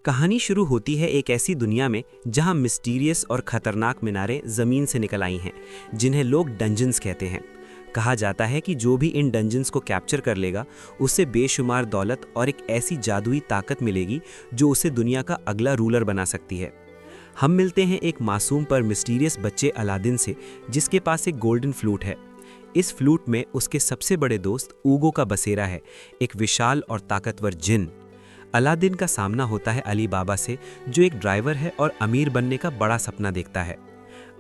कहानी शुरू होती है एक ऐसी दुनिया में जहां मिस्टीरियस और खतरनाक मीनारें जमीन से निकल आई हैं, जिन्हें लोग डंजन्स कहते हैं। कहा जाता है कि जो भी इन डंजन्स को कैप्चर कर लेगा उसे बेशुमार दौलत और एक ऐसी जादुई ताकत मिलेगी जो उसे दुनिया का अगला रूलर बना सकती है। हम मिलते हैं एक मासूम पर मिस्टीरियस बच्चे अलादीन से, जिसके पास एक गोल्डन फ्लूट है। इस फ्लूट में उसके सबसे बड़े दोस्त ऊगो का बसेरा है, एक विशाल और ताकतवर जिन। अलादीन का सामना होता है अली बाबा से, जो एक ड्राइवर है और अमीर बनने का बड़ा सपना देखता है।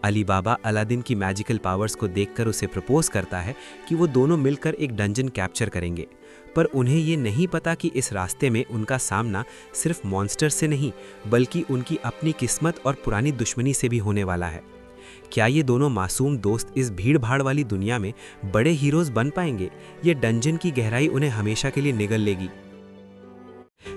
अली बाबा अलादीन की मैजिकल पावर्स को देखकर उसे प्रपोज करता है कि वो दोनों मिलकर एक डंजन कैप्चर करेंगे, पर उन्हें ये नहीं पता कि इस रास्ते में उनका सामना सिर्फ मॉन्स्टर से नहीं बल्कि उनकी अपनी किस्मत और पुरानी दुश्मनी से भी होने वाला है। क्या ये दोनों मासूम दोस्त इस भीड़ भाड़ वाली दुनिया में बड़े हीरोज बन पाएंगे? ये डंजन की गहराई उन्हें हमेशा के लिए निगल लेगी।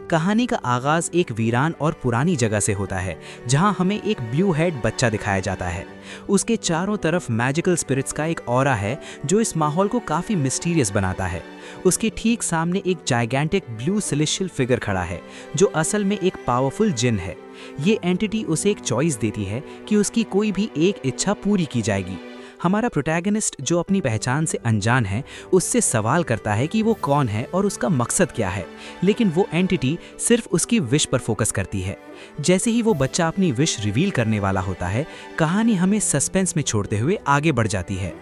कहानी का आगाज एक वीरान और पुरानी जगह से होता है, जहां हमें एक ब्लू हेड बच्चा दिखाया जाता है। उसके चारों तरफ मैजिकल स्पिरिट्स का एक ऑरा है जो इस माहौल को काफी मिस्टीरियस बनाता है। उसके ठीक सामने एक जाइगेंटिक ब्लू सेलेस्टियल फिगर खड़ा है, जो असल में एक पावरफुल जिन है। ये एंटिटी उसे एक चॉइस देती है कि उसकी कोई भी एक इच्छा पूरी की जाएगी। हमारा प्रोटैगनिस्ट, जो अपनी पहचान से अनजान है, उससे सवाल करता है कि वो कौन है और उसका मकसद क्या है, लेकिन वो एंटिटी सिर्फ उसकी विश पर फोकस करती है। जैसे ही वो बच्चा अपनी विश रिवील करने वाला होता है, कहानी हमें सस्पेंस में छोड़ते हुए आगे बढ़ जाती है।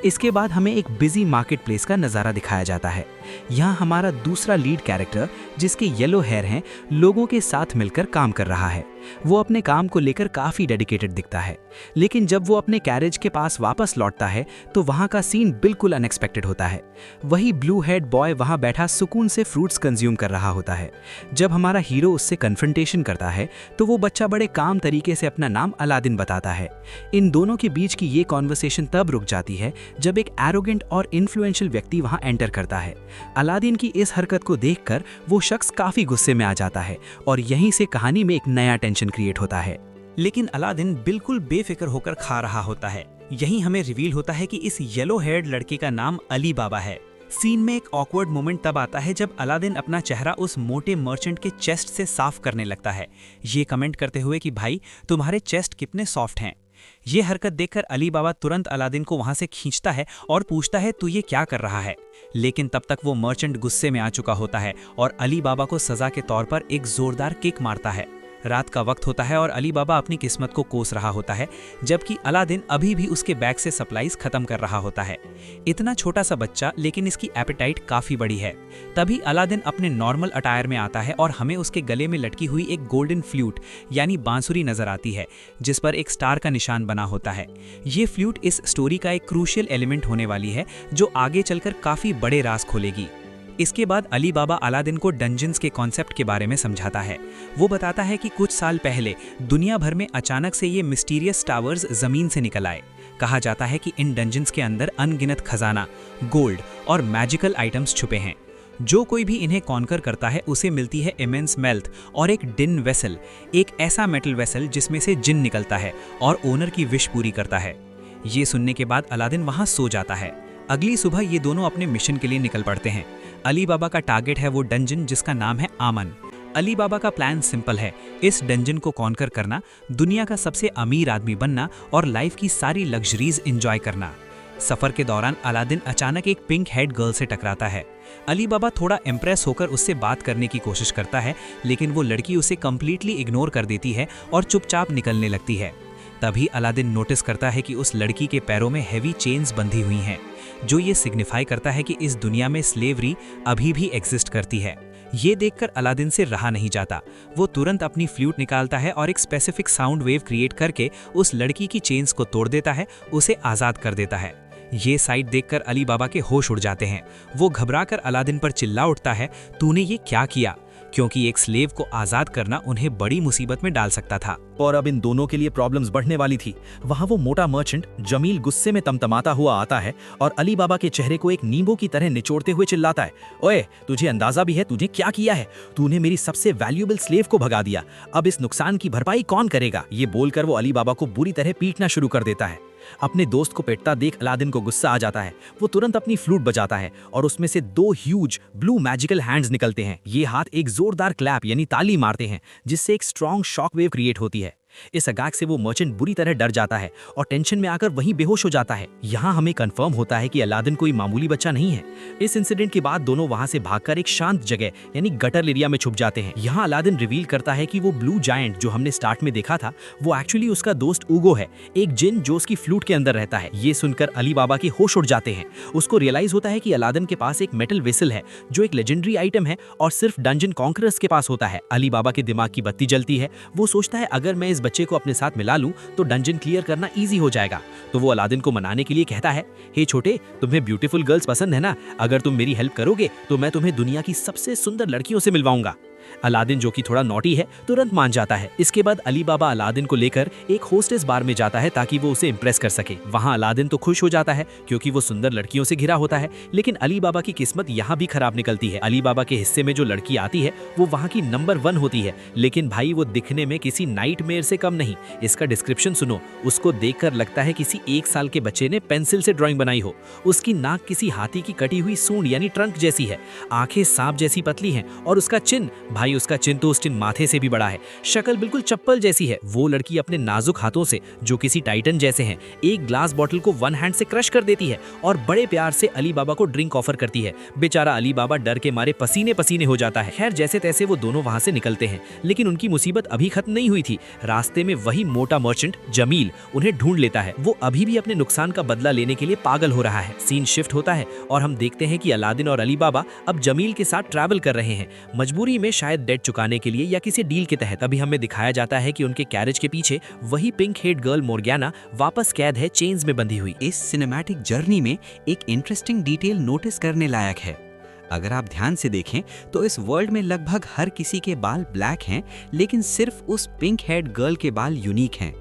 इसके बाद हमें एक बिजी मार्केट प्लेस का नज़ारा दिखाया जाता है। यहाँ हमारा दूसरा लीड कैरेक्टर, जिसके येलो हेयर हैं, लोगों के साथ मिलकर काम कर रहा है। वो अपने काम को लेकर काफ़ी डेडिकेटेड दिखता है, लेकिन जब वो अपने कैरेज के पास वापस लौटता है तो वहाँ का सीन बिल्कुल अनएक्सपेक्टेड होता है। वही ब्लू हेड बॉय वहाँ बैठा सुकून से फ्रूट्स कंज्यूम कर रहा होता है। जब हमारा हीरो उससे कन्फ्रंटेशन करता है तो वो बच्चा बड़े काम तरीके से अपना नाम अलादीन बताता है। इन दोनों के बीच की ये कॉन्वर्सेशन तब रुक जाती है जब एक एरोगेंट और इन्फ्लुएंशियल व्यक्ति वहाँ एंटर करता है। अलादीन की इस हरकत को देखकर वो शख्स काफ़ी गुस्से में आ जाता है और यहीं से कहानी में एक नया टेंशन क्रिएट होता है। लेकिन अलादीन बिल्कुल बेफिक्र होकर खा रहा होता है। यहीं हमें रिवील होता है कि इस येलो हेयर्ड लड़के का नाम अली बाबा है। सीन में एक ऑकवर्ड मोमेंट तब आता है जब अलादीन अपना चेहरा उस मोटे मर्चेंट के चेस्ट से साफ करने लगता है, ये कमेंट करते हुए कि भाई तुम्हारे चेस्ट कितने सॉफ्ट हैं। ये हरकत देखकर अली बाबा तुरंत अलादीन को वहां से खींचता है और पूछता है तू ये क्या कर रहा है। लेकिन तब तक वो मर्चेंट गुस्से में आ चुका होता है और अली बाबा को सजा के तौर पर एक जोरदार किक मारता है। रात का वक्त होता है और अली बाबा अपनी किस्मत को कोस रहा होता है, जबकि अलादीन अभी भी उसके बैग से सप्लाईज खत्म कर रहा होता है। इतना छोटा सा बच्चा, लेकिन इसकी एपेटाइट काफी बड़ी है। तभी अलादीन अपने नॉर्मल अटायर में आता है और हमें उसके गले में लटकी हुई एक गोल्डन फ्लूट यानी बांसुरी नजर आती है, जिस पर एक स्टार का निशान बना होता है। ये फ्लूट इस स्टोरी का एक क्रूशियल एलिमेंट होने वाली है, जो आगे चलकर काफी बड़े राज खोलेगी। इसके बाद अली बाबा अलादीन को डंजन्स के कॉन्सेप्ट के बारे में समझाता है। वो बताता है कि कुछ साल पहले दुनिया भर में अचानक से ये मिस्टीरियस टावर्स जमीन से निकल आए। कहा जाता है कि इन डंजन्स के अंदर अनगिनत खजाना, गोल्ड और मैजिकल आइटम्स छुपे हैं। जो कोई भी इन्हें कॉन्कर करता है उसे मिलती है इमेंस वेल्थ और एक डिन वेसल, एक ऐसा मेटल वेसल जिसमें से जिन निकलता है और ओनर की विश पूरी करता है। ये सुनने के बाद अलादीन वहां सो जाता है। अगली सुबह ये दोनों अपने मिशन के लिए निकल पड़ते हैं। अली बाबा का टारगेट है वो डंजन जिसका नाम है आमन। अली बाबा का प्लान सिंपल है, इस डंजन को कॉन्कर करना, दुनिया का सबसे अमीर आदमी बनना और लाइफ की सारी लग्जरीज एंजॉय करना। सफर के दौरान अलादीन अचानक एक पिंक हेड गर्ल से टकराता है। अली बाबा थोड़ा इम्प्रेस होकर उससे बात करने की कोशिश करता है, लेकिन वो लड़की उसे कम्प्लीटली इग्नोर कर देती है और चुपचाप निकलने लगती है। तभी अलादीन नोटिस करता है कि उस लड़की के पैरों में हेवी चेन्स बंधी हुई हैं, जो ये सिग्निफाई करता है कि इस दुनिया में स्लेवरी अभी भी एग्जिस्ट करती है। ये देखकर अलादीन से रहा नहीं जाता। वो तुरंत अपनी फ्लूट निकालता है और एक स्पेसिफिक साउंड वेव क्रिएट करके उस लड़की की चेन्स को तोड़ देता है, उसे आज़ाद कर देता है। ये साइट देखकर अली बाबा के होश उड़ जाते हैं। वो घबराकर अलादीन पर चिल्ला उठता है, तूने ये क्या किया? क्योंकि एक स्लेव को आजाद करना उन्हें बड़ी मुसीबत में डाल सकता था। और अब इन दोनों के लिए प्रॉब्लम्स बढ़ने वाली थी। वहाँ वो मोटा मर्चेंट जमील गुस्से में तमतमाता हुआ आता है और अली बाबा के चेहरे को एक नींबू की तरह निचोड़ते हुए चिल्लाता है, ओए तुझे अंदाजा भी है तूने क्या किया है? तूने मेरी सबसे वैल्यूएबल स्लेव को भगा दिया। अब इस नुकसान की भरपाई कौन करेगा? ये बोलकर वो अली बाबा को बुरी तरह पीटना शुरू कर देता है। अपने दोस्त को पिटता देख अलादीन को गुस्सा आ जाता है। वो तुरंत अपनी फ्लूट बजाता है और उसमें से 2 ह्यूज ब्लू मैजिकल हैंड्स निकलते हैं। ये हाथ एक जोरदार क्लैप यानी ताली मारते हैं, जिससे एक स्ट्रॉन्ग शॉक वेव क्रिएट होती है। इस अटैक से वो मर्चेंट बुरी तरह डर जाता है और टेंशन में आकर वहीं बेहोश हो जाता है। यहाँ हमें कंफर्म होता है कि अलादीन कोई मामूली बच्चा नहीं है। इस इंसिडेंट के बाद दोनों वहां से भागकर एक शांत जगह यानी गटर एरिया में छुप जाते हैं। यहाँ अलादीन रिवील करता है कि वो ब्लू जायंट जो हमने स्टार्ट में देखा था वो एक्चुअली उसका दोस्त ऊगो है, एक जिन जो उसकी फ्लूट के अंदर रहता है। ये सुनकर अली बाबा के होश उड़ जाते हैं। उसको रियलाइज होता है कि अलादीन के पास एक मेटल वेसल है जो एक लेजेंडरी आइटम है और सिर्फ डंजन कॉन्करर्स के पास होता है। अली बाबा के दिमाग की बत्ती जलती है। वो सोचता है अगर मैं इस बच्चे को अपने साथ मिला लूं तो डंजन क्लियर करना इजी हो जाएगा। तो वो अलादीन को मनाने के लिए कहता है, हे छोटे, तुम्हें ब्यूटीफुल गर्ल्स पसंद है ना? अगर तुम मेरी हेल्प करोगे तो मैं तुम्हें दुनिया की सबसे सुंदर लड़कियों से मिलवाऊंगा। अलादीन जो कि थोड़ा नॉटी है तुरंत मान जाता है। इसके बाद अली बाबा अलादीन को लेकर एक होस्टेस बार में जाता है ताकि वो उसे इंप्रेस कर सके। वहां अलादीन तो खुश हो जाता है क्योंकि वो सुंदर लड़कियों से घिरा होता है, लेकिन अली बाबा की किस्मत यहाँ भी खराब निकलती है। अली बाबा के हिस्से में जो लड़की आती है वो वहाँ की नंबर 1 होती है, लेकिन भाई वो दिखने में किसी नाइटमेयर से कम नहीं। इसका डिस्क्रिप्शन सुनो। उसको देखकर लगता है किसी 1 साल के बच्चे ने पेंसिल से ड्राइंग बनाई हो। उसकी नाक किसी हाथी की कटी हुई सूंड यानी ट्रंक जैसी है, आंखें सांप जैसी पतली हैं और उसका चिन्ह, भाई उसका चिन्ह तो उस चिन्ह माथे से भी बड़ा है। शक्ल बिल्कुल चप्पल जैसी है। वो लड़की अपने नाजुक हाथों से जो किसी टाइटन जैसे हैं एक ग्लास बॉटल को 1 हैंड से क्रश कर देती है और बड़े प्यार से अली बाबा को ड्रिंक ऑफर करती है। बेचारा अली बाबा डर के मारे पसीने पसीने हो जाता है। खैर जैसे तैसे वो दोनों वहां से निकलते हैं, लेकिन उनकी मुसीबत अभी खत्म नहीं हुई थी। रास्ते में वही मोटा मर्चेंट जमील उन्हें ढूंढ लेता है। वो अभी भी अपने नुकसान का बदला लेने के लिए पागल हो रहा है। सीन शिफ्ट होता है और हम देखते हैं कि अलादीन और अली बाबा अब जमील के साथ ट्रैवल कर रहे हैं, मजबूरी में, शायद डेट चुकाने के लिए या किसी डील के तहत। अभी हमें दिखाया जाता है कि उनके कैरेज के पीछे वही पिंक हेड गर्ल मोर्गियाना वापस कैद है, चेन्स में बंधी हुई। इस सिनेमैटिक जर्नी में एक इंटरेस्टिंग डिटेल नोटिस करने लायक है। अगर आप ध्यान से देखें तो इस वर्ल्ड में लगभग हर किसी के बाल ब्लैक हैं, लेकिन सिर्फ उस पिंक हेड गर्ल के बाल यूनिक हैं।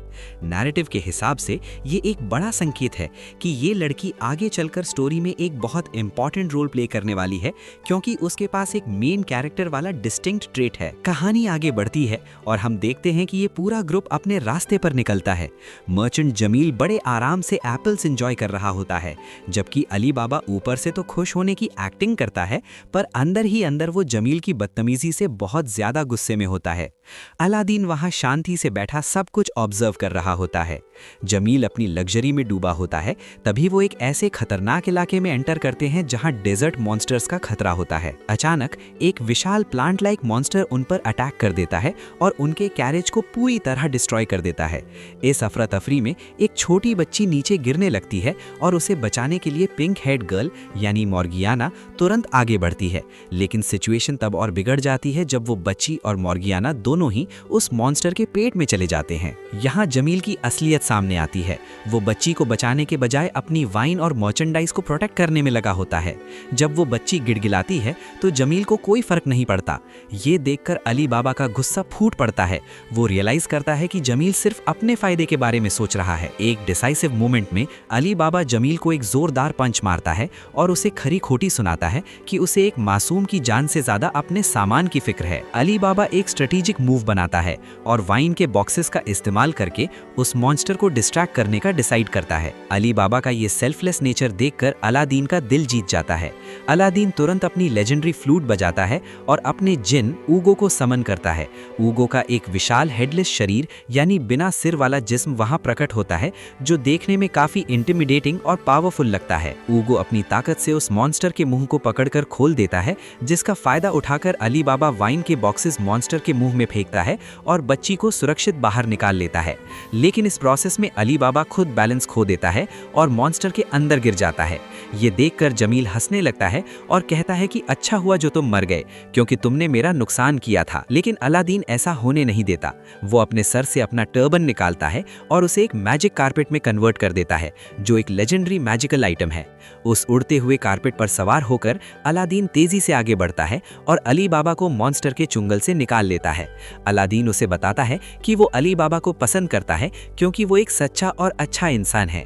नैरेटिव के हिसाब से ये एक बड़ा संकेत है कि ये लड़की आगे चलकर स्टोरी में एक बहुत इंपॉर्टेंट रोल प्ले करने वाली है, क्योंकि उसके पास एक मेन कैरेक्टर वाला डिस्टिंक्ट ट्रेट है। कहानी आगे बढ़ती है और हम देखते हैं कि ये पूरा ग्रुप अपने रास्ते पर निकलता है। मर्चेंट जमील बड़े आराम से एप्पल्स एंजॉय कर रहा होता है, जबकि अली बाबा ऊपर से तो खुश होने की एक्टिंग करता है, पर अंदर ही अंदर वो जमील की बदतमीजी से बहुत ज्यादा गुस्से में होता है। अलादीन वहां शांति से बैठा सब कुछ ऑब्जर्व कर रहा होता है। जमील अपनी लग्जरी में डूबा होता है। तभी वो एक ऐसे खतरनाक इलाके में एंटर करते हैं जहां डेजर्ट मॉन्स्टर्स का खतरा होता है। अचानक एक विशाल प्लांट लाइक मॉन्स्टर उन पर अटैक कर देता है और उनके कैरेज को पूरी तरह डिस्ट्रॉय कर देता है। इस अफरा तफरी में एक छोटी बच्ची नीचे गिरने लगती है और उसे बचाने के लिए पिंक हेड गर्ल यानी मोर्गियाना तुरंत आगे बढ़ती है, लेकिन सिचुएशन तब और बिगड़ जाती है जब वो बच्ची और मोर्गियाना दोनों ही उस मॉन्स्टर के पेट में चले जाते हैं। यहाँ जमील की असलियत सामने आती है। वो बच्ची को बचाने के बजाय अपनी वाइन और मर्चेंडाइज को प्रोटेक्ट करने में लगा होता है। जब वो बच्ची गिड़गिड़ाती है तो जमील को कोई फर्क नहीं पड़ता। ये देखकर अली बाबा का गुस्सा फूट पड़ता है। वो रियलाइज करता है कि जमील सिर्फ अपने फायदे के बारे में सोच रहा है। एक डिसाइसिव मोमेंट में अली बाबा जमील को एक जोरदार पंच मारता है और उसे खरी खोटी सुनाता है कि उसे एक मासूम की जान से ज्यादा अपने सामान की फिक्र है। अली बाबा एक स्ट्रेटेजिक मूव बनाता है और वाइन के बॉक्सेस का इस्तेमाल करके उस मॉन्स्टर को डिस्ट्रैक्ट करने का डिसाइड करता है। अली बाबा का ये सेल्फलेस नेचर देखकर अलादीन का दिल जीत जाता है। अलादीन तुरंत अपनी लेजेंडरी फ्लूट बजाता है और अपने जिन ऊगो को समन करता है। ऊगो का एक विशाल हेडलेस शरीर यानी बिना सिर वाला जिस्म वहां प्रकट होता है, जो देखने में काफी इंटिमिडेटिंग और पावरफुल लगता है। ऊगो अपनी ताकत से उस मॉन्स्टर के मुंह को पकड़कर खोल देता है, जिसका फायदा उठाकर अली बाबा वाइन के बॉक्सेस मॉन्स्टर के मुंह में फेंकता है और बच्ची को सुरक्षित बाहर निकाल लेता है। लेकिन इस प्रोसेस में अली बाबा खुद बैलेंस खो देता है और मॉन्स्टर के अंदर गिर जाता है। ये देखकर जमील हंसने लगता है और कहता है कि अच्छा हुआ जो तुम मर गए, क्योंकि तुमने मेरा नुकसान किया था। लेकिन अलादीन ऐसा होने नहीं देता। वो अपने सर से अपना टर्बन निकालता है और उसे एक मैजिक कारपेट में कन्वर्ट कर देता है, जो एक लेजेंडरी मैजिकल आइटम है। उस उड़ते हुए कारपेट पर सवार होकर अलादीन तेजी से आगे बढ़ता है और अली बाबा को मॉन्स्टर के चुंगल से निकाल लेता है। अलादीन उसे बताता है कि वो अली बाबा को पसंद करता है क्योंकि वो एक सच्चा और अच्छा इंसान है।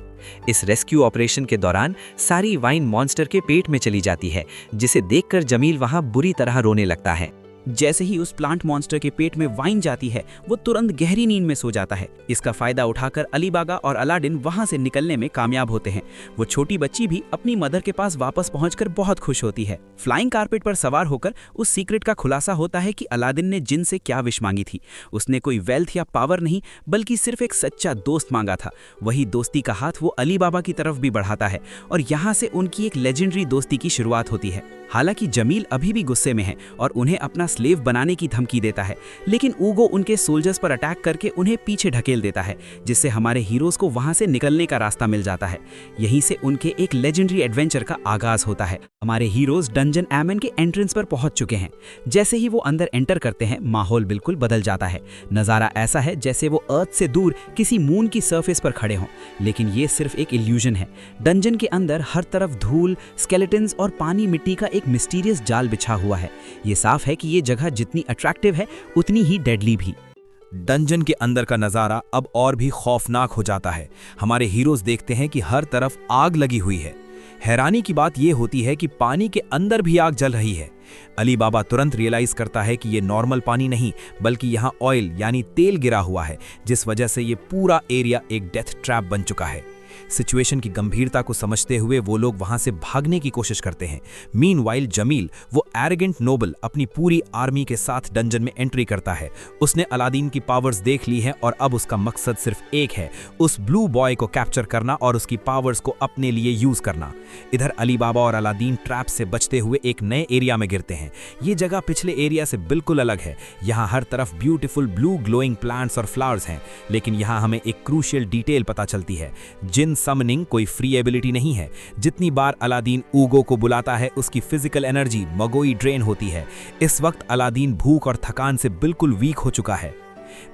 इस रेस्क्यू ऑपरेशन के दौरान सारी वाइन मॉन्स्टर के पेट में चली जाती है, जिसे देखकर जमील वहां बुरी तरह रोने लगता है। जैसे ही उस प्लांट मॉन्स्टर के पेट में वाइन जाती है, वो तुरंत गहरी नींद में सो जाता है। इसका फायदा उठाकर अली बाबा और अलादीन वहां से निकलने में कामयाब होते हैं। वो छोटी बच्ची भी अपनी मदर के पास वापस पहुंचकर बहुत खुश होती है। फ्लाइंग कारपेट पर सवार होकर उस सीक्रेट का खुलासा होता है कि अलादीन ने जिन से क्या विश मांगी थी। उसने कोई वेल्थ या पावर नहीं, बल्कि सिर्फ एक सच्चा दोस्त मांगा था। वही दोस्ती का हाथ वो अली बाबा की तरफ भी बढ़ाता है और यहाँ से उनकी एक लेजेंडरी दोस्ती की शुरुआत होती है। हालांकि जमील अभी भी गुस्से में है और उन्हें अपना स्लेव बनाने की धमकी देता है, लेकिन ऊगो उनके सोल्जर्स पर अटैक करके उन्हें पीछे ढकेल देता है, जिससे हमारे हीरोज को वहां से निकलने का रास्ता मिल जाता है। यहीं से उनके एक लेजेंडरी एडवेंचर का आगाज होता है। हमारे हीरोज डंजन एमन के एंट्रेंस पर पहुंच चुके हैं। जैसे ही वो अंदर एंटर करते हैं, माहौल बिल्कुल बदल जाता है। नज़ारा ऐसा है जैसे वो अर्थ से दूर किसी मून की सरफेस पर खड़े हों, लेकिन ये सिर्फ एक इल्यूजन है। डंजन के अंदर हर तरफ धूल, स्केलेटन्स और पानी मिट्टी का एक मिस्टीरियस जाल बिछा हुआ है। ये साफ है कि ये जगह जितनी अट्रैक्टिव है, उतनी ही डेडली भी। डंजन के अंदर का नज़ारा अब और भी खौफनाक हो जाता है। हमारे हीरोज देखते हैं कि हर तरफ आग लगी हुई है। हैरानी की बात यह होती है कि पानी के अंदर भी आग जल रही है। अली बाबा तुरंत रियलाइज करता है कि ये नॉर्मल पानी नहीं, बल्कि यहाँ ऑयल यानी तेल गिरा हुआ है, जिस वजह से ये पूरा एरिया एक डेथ ट्रैप बन चुका है। सिचुएशन की गंभीरता को समझते हुए वो लोग वहां से भागने की कोशिश करते हैं। मीनवाइल जमील, वो एरोगेंट नोबल, अपनी पूरी आर्मी के साथ डंजन में एंट्री करता है। उसने अलादीन की पावर्स देख ली हैं और अब उसका मकसद सिर्फ एक है, उस ब्लू बॉय को कैप्चर करना और उसकी पावर्स को अपने लिए यूज करना। इधर अली बाबा और अलादीन ट्रैप से बचते हुए एक नए एरिया में गिरते हैं। ये जगह पिछले एरिया से बिल्कुल अलग है। यहाँ हर तरफ ब्यूटीफुल ब्लू ग्लोइंग प्लांट्स और फ्लावर्स हैं, लेकिन यहाँ हमें एक क्रूशियल डिटेल पता चलती है। जिन समनिंग कोई फ्री एबिलिटी नहीं है। जितनी बार अलादीन ऊगो को बुलाता है, उसकी फिजिकल एनर्जी मगोई ड्रेन होती है। इस वक्त अलादीन भूख और थकान से बिल्कुल वीक हो चुका है।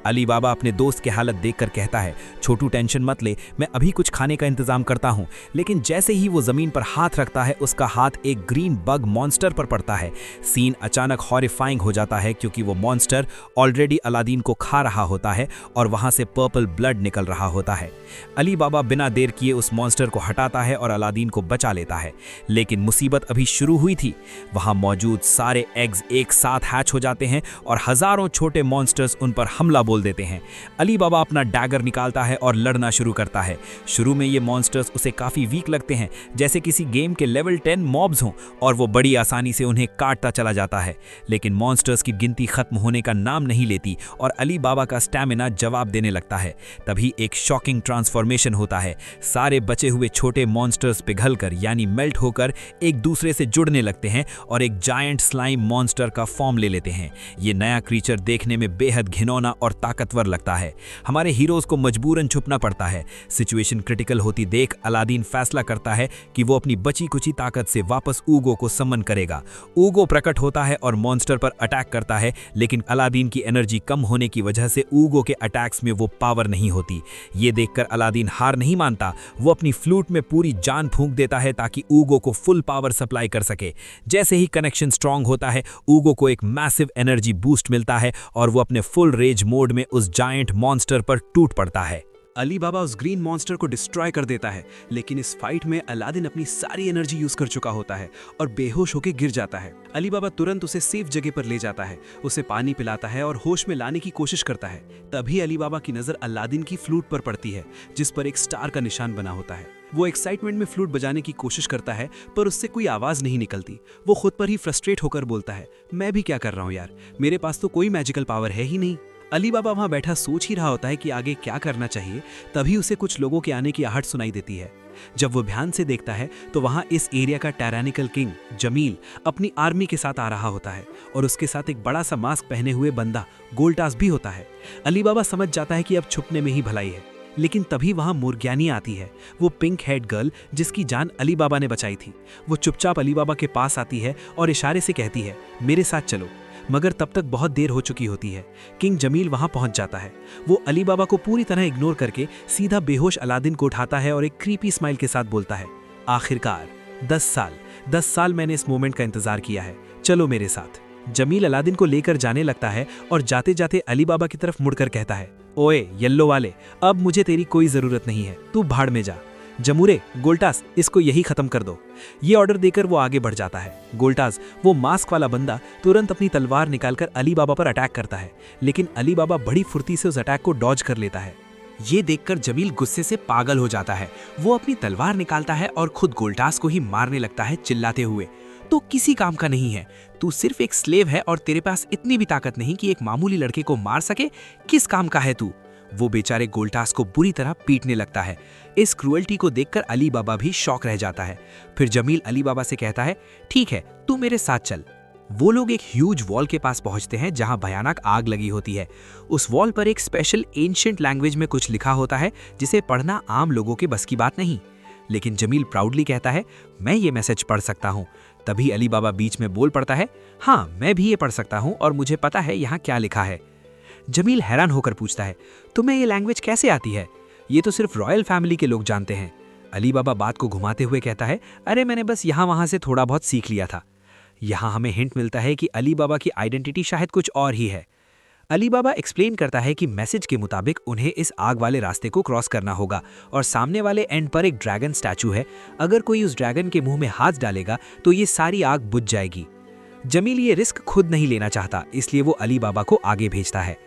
अली बाबा अपने दोस्त की हालत देखकर कहता है, छोटू टेंशन मत ले, मैं अभी कुछ खाने का इंतजाम करता हूँ। लेकिन जैसे ही वो जमीन पर हाथ रखता है, उसका हाथ एक ग्रीन बग मॉन्स्टर पर पड़ता है। सीन अचानक हॉरिफाइंग हो जाता है, क्योंकि वो मॉन्स्टर ऑलरेडी अलादीन को खा रहा होता है और वहां से पर्पल ब्लड निकल रहा होता है। अली बाबा बिना देर किए उस मॉन्स्टर को हटाता है और अलादीन को बचा लेता है। लेकिन मुसीबत अभी शुरू हुई थी। वहां मौजूद सारे एग्स एक साथ हैच हो जाते हैं और हजारों छोटे मॉन्स्टर्स उन पर हमला बोल देते हैं। अली बाबा अपना डैगर निकालता है और लड़ना शुरू करता है। शुरू में ये मॉन्स्टर्स उसे काफी वीक लगते हैं, जैसे किसी गेम के लेवल 10 मॉब्स हों, और वो बड़ी आसानी से उन्हें काटता चला जाता है। लेकिन मॉन्स्टर्स की गिनती खत्म होने का नाम नहीं लेती और अली बाबा का स्टैमिना जवाब देने लगता है। तभी एक शॉकिंग ट्रांसफॉर्मेशन होता है। सारे बचे हुए छोटे मॉन्स्टर्स पिघलकर यानी मेल्ट होकर एक दूसरे से जुड़ने लगते हैं और एक जायंट स्लाइम मॉन्स्टर का फॉर्म ले लेते हैं। ये नया क्रीचर देखने में बेहद घिनौना और ताकतवर लगता है। हमारे हीरोज को मजबूरन छुपना पड़ता है। सिचुएशन क्रिटिकल होती देख अलादीन फैसला करता है कि वो अपनी बची कुची ताकत से वापस ऊगो को समन करेगा। ऊगो प्रकट होता है और मॉन्स्टर पर अटैक करता है, लेकिन अलादीन की एनर्जी कम होने की वजह से ऊगो के अटैक्स में वो पावर नहीं होती। ये देखकर अलादीन हार नहीं मानता। वो अपनी फ्लूट में पूरी जान फूंक देता है ताकि ऊगो को फुल पावर सप्लाई कर सके। जैसे ही कनेक्शन स्ट्रांग होता है, ऊगो को एक मैसिव एनर्जी बूस्ट मिलता है और वो अपने फुल रेज मोड में उस जायंट मॉन्स्टर पर टूट पड़ता है। अली बाबा उस ग्रीन मॉन्स्टर को डिस्ट्रॉय कर देता है, लेकिन इस फाइट में अलादीन अपनी सारी एनर्जी यूज कर चुका होता है और बेहोश होकर गिर जाता है। अली बाबा तुरंत उसे सेफ जगह पर ले जाता है, उसे पानी पिलाता है और होश में लाने की कोशिश करता है। तभी अली बाबा की नजर अलादीन की फ्लूट पर पड़ती है, जिस पर एक स्टार का निशान बना होता है। वो एक्साइटमेंट में फ्लूट बजाने की कोशिश करता है, पर उससे कोई आवाज नहीं निकलती। वो खुद पर ही फ्रस्ट्रेट होकर बोलता है, मैं भी क्या कर रहा हूँ यार, मेरे पास तो कोई मैजिकल पावर है ही नहीं। अली बाबा वहां बैठा सोच ही रहा होता है कि आगे क्या करना चाहिए। तभी उसे कुछ लोगों के आने की आहट सुनाई देती है। जब वो ध्यान से देखता है तो वहां इस एरिया का टायरानिकल किंग जमील अपनी आर्मी के साथ आ रहा होता है और उसके साथ एक बड़ा सा मास्क पहने हुए बंदा गोल्टास भी होता है। अली बाबा समझ जाता है कि अब छुपने में ही भलाई है, लेकिन तभी वहां मुर्गियानी आती है, वो पिंक हेड गर्ल जिसकी जान अली बाबा ने बचाई थी। वो चुपचाप अली बाबा के पास आती है और इशारे से कहती है, मेरे साथ चलो। मगर तब तक बहुत देर हो चुकी होती है। किंग जमील वहां पहुंच जाता है। वो अली बाबा को पूरी तरह इग्नोर करके सीधा बेहोश अलादीन को उठाता है और एक क्रीपी स्माइल के साथ बोलता है, आखिरकार 10 साल मैंने इस मोमेंट का इंतजार किया है, चलो मेरे साथ। जमील अलादीन को लेकर जाने लगता है और जाते जाते अली बाबा की तरफ मुड़कर कहता है, ओए येल्लो वाले, अब मुझे तेरी कोई जरूरत नहीं है, तू भाड़ में जा। जमूरे, गोल्टास, इसको यही खत्म कर दो। ये ऑर्डर देकर वो आगे बढ़ जाता है। गोल्टास, वो मास्क वाला बंदा, तुरंत अपनी तलवार निकालकर अली बाबा पर अटैक करता है, लेकिन अली बाबा बड़ी फुर्ती से उस अटैक को डॉज कर लेता है। ये देखकर जमील गुस्से से पागल हो जाता है। वो अपनी तलवार निकालता है और खुद गोल्टास को ही मारने लगता है, चिल्लाते हुए, तो किसी काम का नहीं है, तू सिर्फ एक स्लेव है और तेरे पास इतनी भी ताकत नहीं कि एक मामूली लड़के को मार सके, किस काम का है तू। वो बेचारे गोल्टास को बुरी तरह पीटने लगता है। इस क्रूएल्टी को देखकर अली बाबा भी शॉक रह जाता है। फिर जमील अली बाबा से कहता है, ठीक है, तू मेरे साथ चल। वो लोग एक ह्यूज वॉल के पास पहुंचते हैं जहां भयानक आग लगी होती है। उस वॉल पर एक स्पेशल एंशिएंट लैंग्वेज में कुछ लिखा होता है जिसे पढ़ना आम लोगों के बस की बात नहीं। लेकिन जमील प्राउडली कहता है, मैं ये मैसेज पढ़ सकता हूँ। तभी अली बाबा बीच में बोल पड़ता है, हाँ, मैं भी ये पढ़ सकता हूँ और मुझे पता है यहाँ क्या लिखा है। जमील हैरान होकर पूछता है, तुम्हें ये लैंग्वेज कैसे आती है? ये तो सिर्फ रॉयल फैमिली के लोग जानते हैं। अली बाबा बात को घुमाते हुए कहता है, अरे मैंने बस यहाँ वहाँ से थोड़ा बहुत सीख लिया था। यहाँ हमें हिंट मिलता है कि अली बाबा की आइडेंटिटी शायद कुछ और ही है। अली बाबा एक्सप्लेन करता है कि मैसेज के मुताबिक उन्हें इस आग वाले रास्ते को क्रॉस करना होगा और सामने वाले एंड पर एक ड्रैगन स्टैचू है। अगर कोई उस ड्रैगन के मुंह में हाथ डालेगा तो ये सारी आग बुझ जाएगी। जमील ये रिस्क खुद नहीं लेना चाहता, इसलिए वो अली बाबा को आगे भेजता है।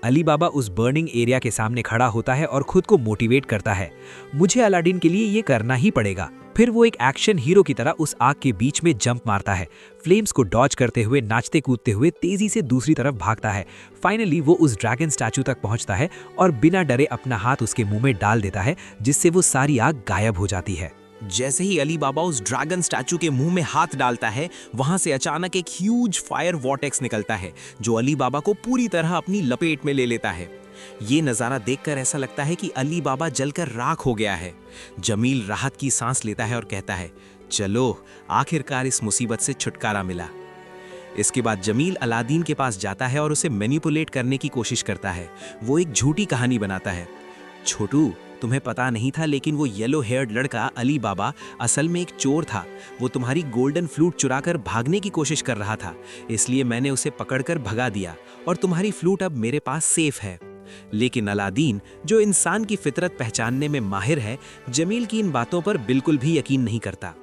अली बाबा उस बर्निंग एरिया के सामने खड़ा होता है और खुद को मोटिवेट करता है, मुझे अलादीन के लिए ये करना ही पड़ेगा। फिर वो एक एक्शन हीरो की तरह उस आग के बीच में जंप मारता है, फ्लेम्स को डॉज करते हुए, नाचते कूदते हुए तेजी से दूसरी तरफ भागता है। फाइनली वो उस ड्रैगन स्टैचू तक पहुंचता है और बिना डरे अपना हाथ उसके मुंह में डाल देता है, जिससे वो सारी आग गायब हो जाती है। जैसे ही अली बाबा उस ड्रैगन स्टैचू के मुंह में हाथ डालता है, वहां से अचानक एक ह्यूज फायर वॉर्टेक्स निकलता है जो अली बाबा को पूरी तरह अपनी लपेट में ले लेता है। ये नज़ारा देखकर ऐसा लगता है कि अली बाबा जलकर राख हो गया है। जमील राहत की सांस लेता है और कहता है, चलो, आखिरकार इस मुसीबत से छुटकारा मिला। इसके बाद जमील अलादीन के पास जाता है और उसे मैनिपुलेट करने की कोशिश करता है। वो एक झूठी कहानी बनाता है, छोटू, तुम्हें पता नहीं था, लेकिन वो येलो हेयर्ड लड़का अली बाबा असल में एक चोर था। वो तुम्हारी गोल्डन फ्लूट चुराकर भागने की कोशिश कर रहा था, इसलिए मैंने उसे पकड़कर भगा दिया और तुम्हारी फ्लूट अब मेरे पास सेफ है। लेकिन अलादीन, जो इंसान की फितरत पहचानने में माहिर है, जमील की इन बातों पर बिल्कुल भी यकीन नहीं करता।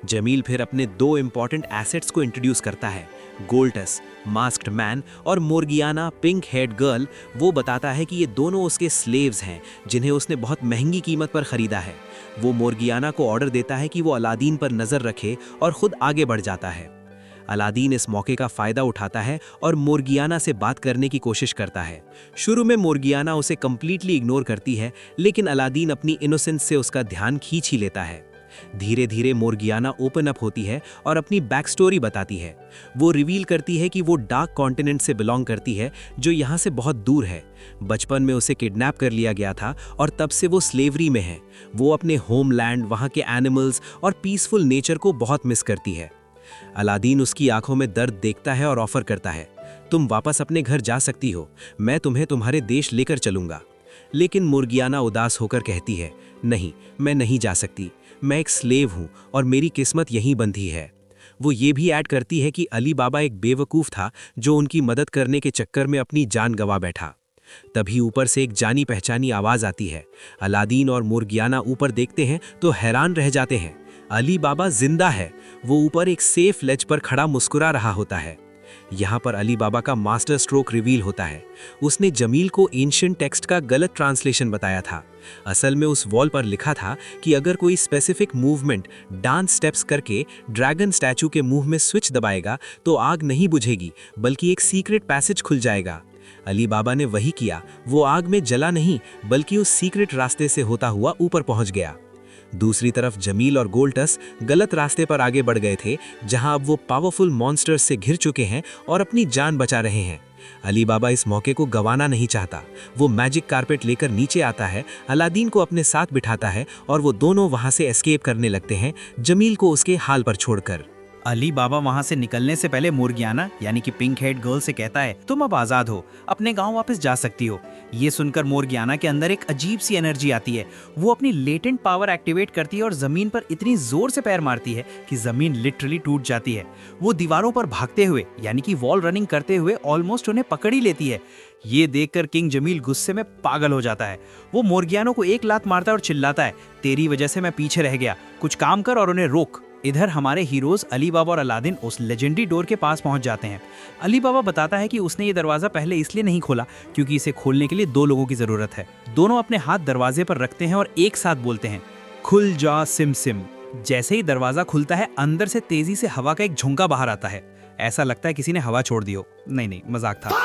जमील फिर अपने दो इंपॉर्टेंट एसेट्स को इंट्रोड्यूस करता है, गोल्टस, मास्क्ड मैन, और मोर्गियाना, पिंक हेड गर्ल। वो बताता है कि ये दोनों उसके स्लेव्स हैं जिन्हें उसने बहुत महंगी कीमत पर खरीदा है। वो मोर्गियाना को ऑर्डर देता है कि वो अलादीन पर नज़र रखे और खुद आगे बढ़ जाता है। अलादीन इस मौके का फ़ायदा उठाता है और मोर्गियाना से बात करने की कोशिश करता है। शुरू में मोर्गियाना उसे कम्प्लीटली इग्नोर करती है, लेकिन अलादीन अपनी इनोसेंस से उसका ध्यान खींच ही लेता है। धीरे धीरे मोर्गियाना ओपन अप होती है और अपनी बैक स्टोरी बताती है। वो रिवील करती है कि वो डार्क कॉन्टिनेंट से बिलोंग करती है, जो यहाँ से बहुत दूर है। बचपन में उसे किडनैप कर लिया गया था और तब से वो स्लेवरी में है। वो अपने होमलैंड, वहाँ के एनिमल्स और पीसफुल नेचर को बहुत मिस करती है। अलादीन उसकी आंखों में दर्द देखता है और ऑफर करता है, तुम वापस अपने घर जा सकती हो, मैं तुम्हें तुम्हारे देश लेकर चलूंगा। लेकिन मोर्गियाना उदास होकर कहती है, नहीं, मैं नहीं जा सकती, मैं एक स्लेव हूँ और मेरी किस्मत यहीं बंधी है। वो ये भी ऐड करती है कि अली बाबा एक बेवकूफ़ था जो उनकी मदद करने के चक्कर में अपनी जान गंवा बैठा। तभी ऊपर से एक जानी पहचानी आवाज़ आती है। अलादीन और मोर्गियाना ऊपर देखते हैं तो हैरान रह जाते हैं, अली बाबा जिंदा है। वो ऊपर एक सेफ लेज पर खड़ा मुस्कुरा रहा होता है। यहाँ पर अली बाबा का मास्टर स्ट्रोक रिवील होता है। उसने जमील को एंशिएंट टेक्स्ट का गलत ट्रांसलेशन बताया था। असल में उस वॉल पर लिखा था कि अगर कोई स्पेसिफिक मूवमेंट, डांस स्टेप्स करके ड्रैगन स्टैचू के मुंह में स्विच दबाएगा तो आग नहीं बुझेगी, बल्कि एक सीक्रेट पैसेज खुल जाएगा। अली बाबा ने वही किया। वो आग में जला नहीं, बल्कि उस सीक्रेट रास्ते से होता हुआ ऊपर पहुंच गया। दूसरी तरफ जमील और गोल्टस गलत रास्ते पर आगे बढ़ गए थे, जहां अब वो पावरफुल मॉन्स्टर्स से घिर चुके हैं और अपनी जान बचा रहे हैं। अली बाबा इस मौके को गंवाना नहीं चाहता। वो मैजिक कारपेट लेकर नीचे आता है, अलादीन को अपने साथ बिठाता है और वो दोनों वहां से एस्केप करने लगते हैं, जमील को उसके हाल पर छोड़कर। अली बाबा वहाँ से निकलने से पहले मोर्गियाना यानी कि पिंक हेड गर्ल से कहता है, तुम अब आज़ाद हो, अपने गांव वापस जा सकती हो। ये सुनकर मोर्गियाना के अंदर एक अजीब सी एनर्जी आती है। वो अपनी लेटेंट पावर एक्टिवेट करती है और ज़मीन पर इतनी ज़ोर से पैर मारती है कि ज़मीन लिटरली टूट जाती है। वो दीवारों पर भागते हुए यानी कि वॉल रनिंग करते हुए ऑलमोस्ट उन्हें पकड़ ही लेती है। ये देखकर किंग जमील गुस्से में पागल हो जाता है। वो मोर्गियानो को एक लात मारता है और चिल्लाता है, तेरी वजह से मैं पीछे रह गया, कुछ काम कर और उन्हें रोक। इधर हमारे हीरोज अली बाबा और अलादीन उस लेजेंडरी डोर के पास पहुंच जाते हैं। अली बाबा बताता है कि उसने ये दरवाज़ा पहले इसलिए नहीं खोला क्योंकि इसे खोलने के लिए 2 लोगों की ज़रूरत है। दोनों अपने हाथ दरवाजे पर रखते हैं और एक साथ बोलते हैं, खुल जा सिम सिम। जैसे ही दरवाज़ा खुलता है, अंदर से तेज़ी से हवा का एक झोंका बाहर आता है। ऐसा लगता है किसी ने हवा छोड़ दी हो। नहीं, मजाक था।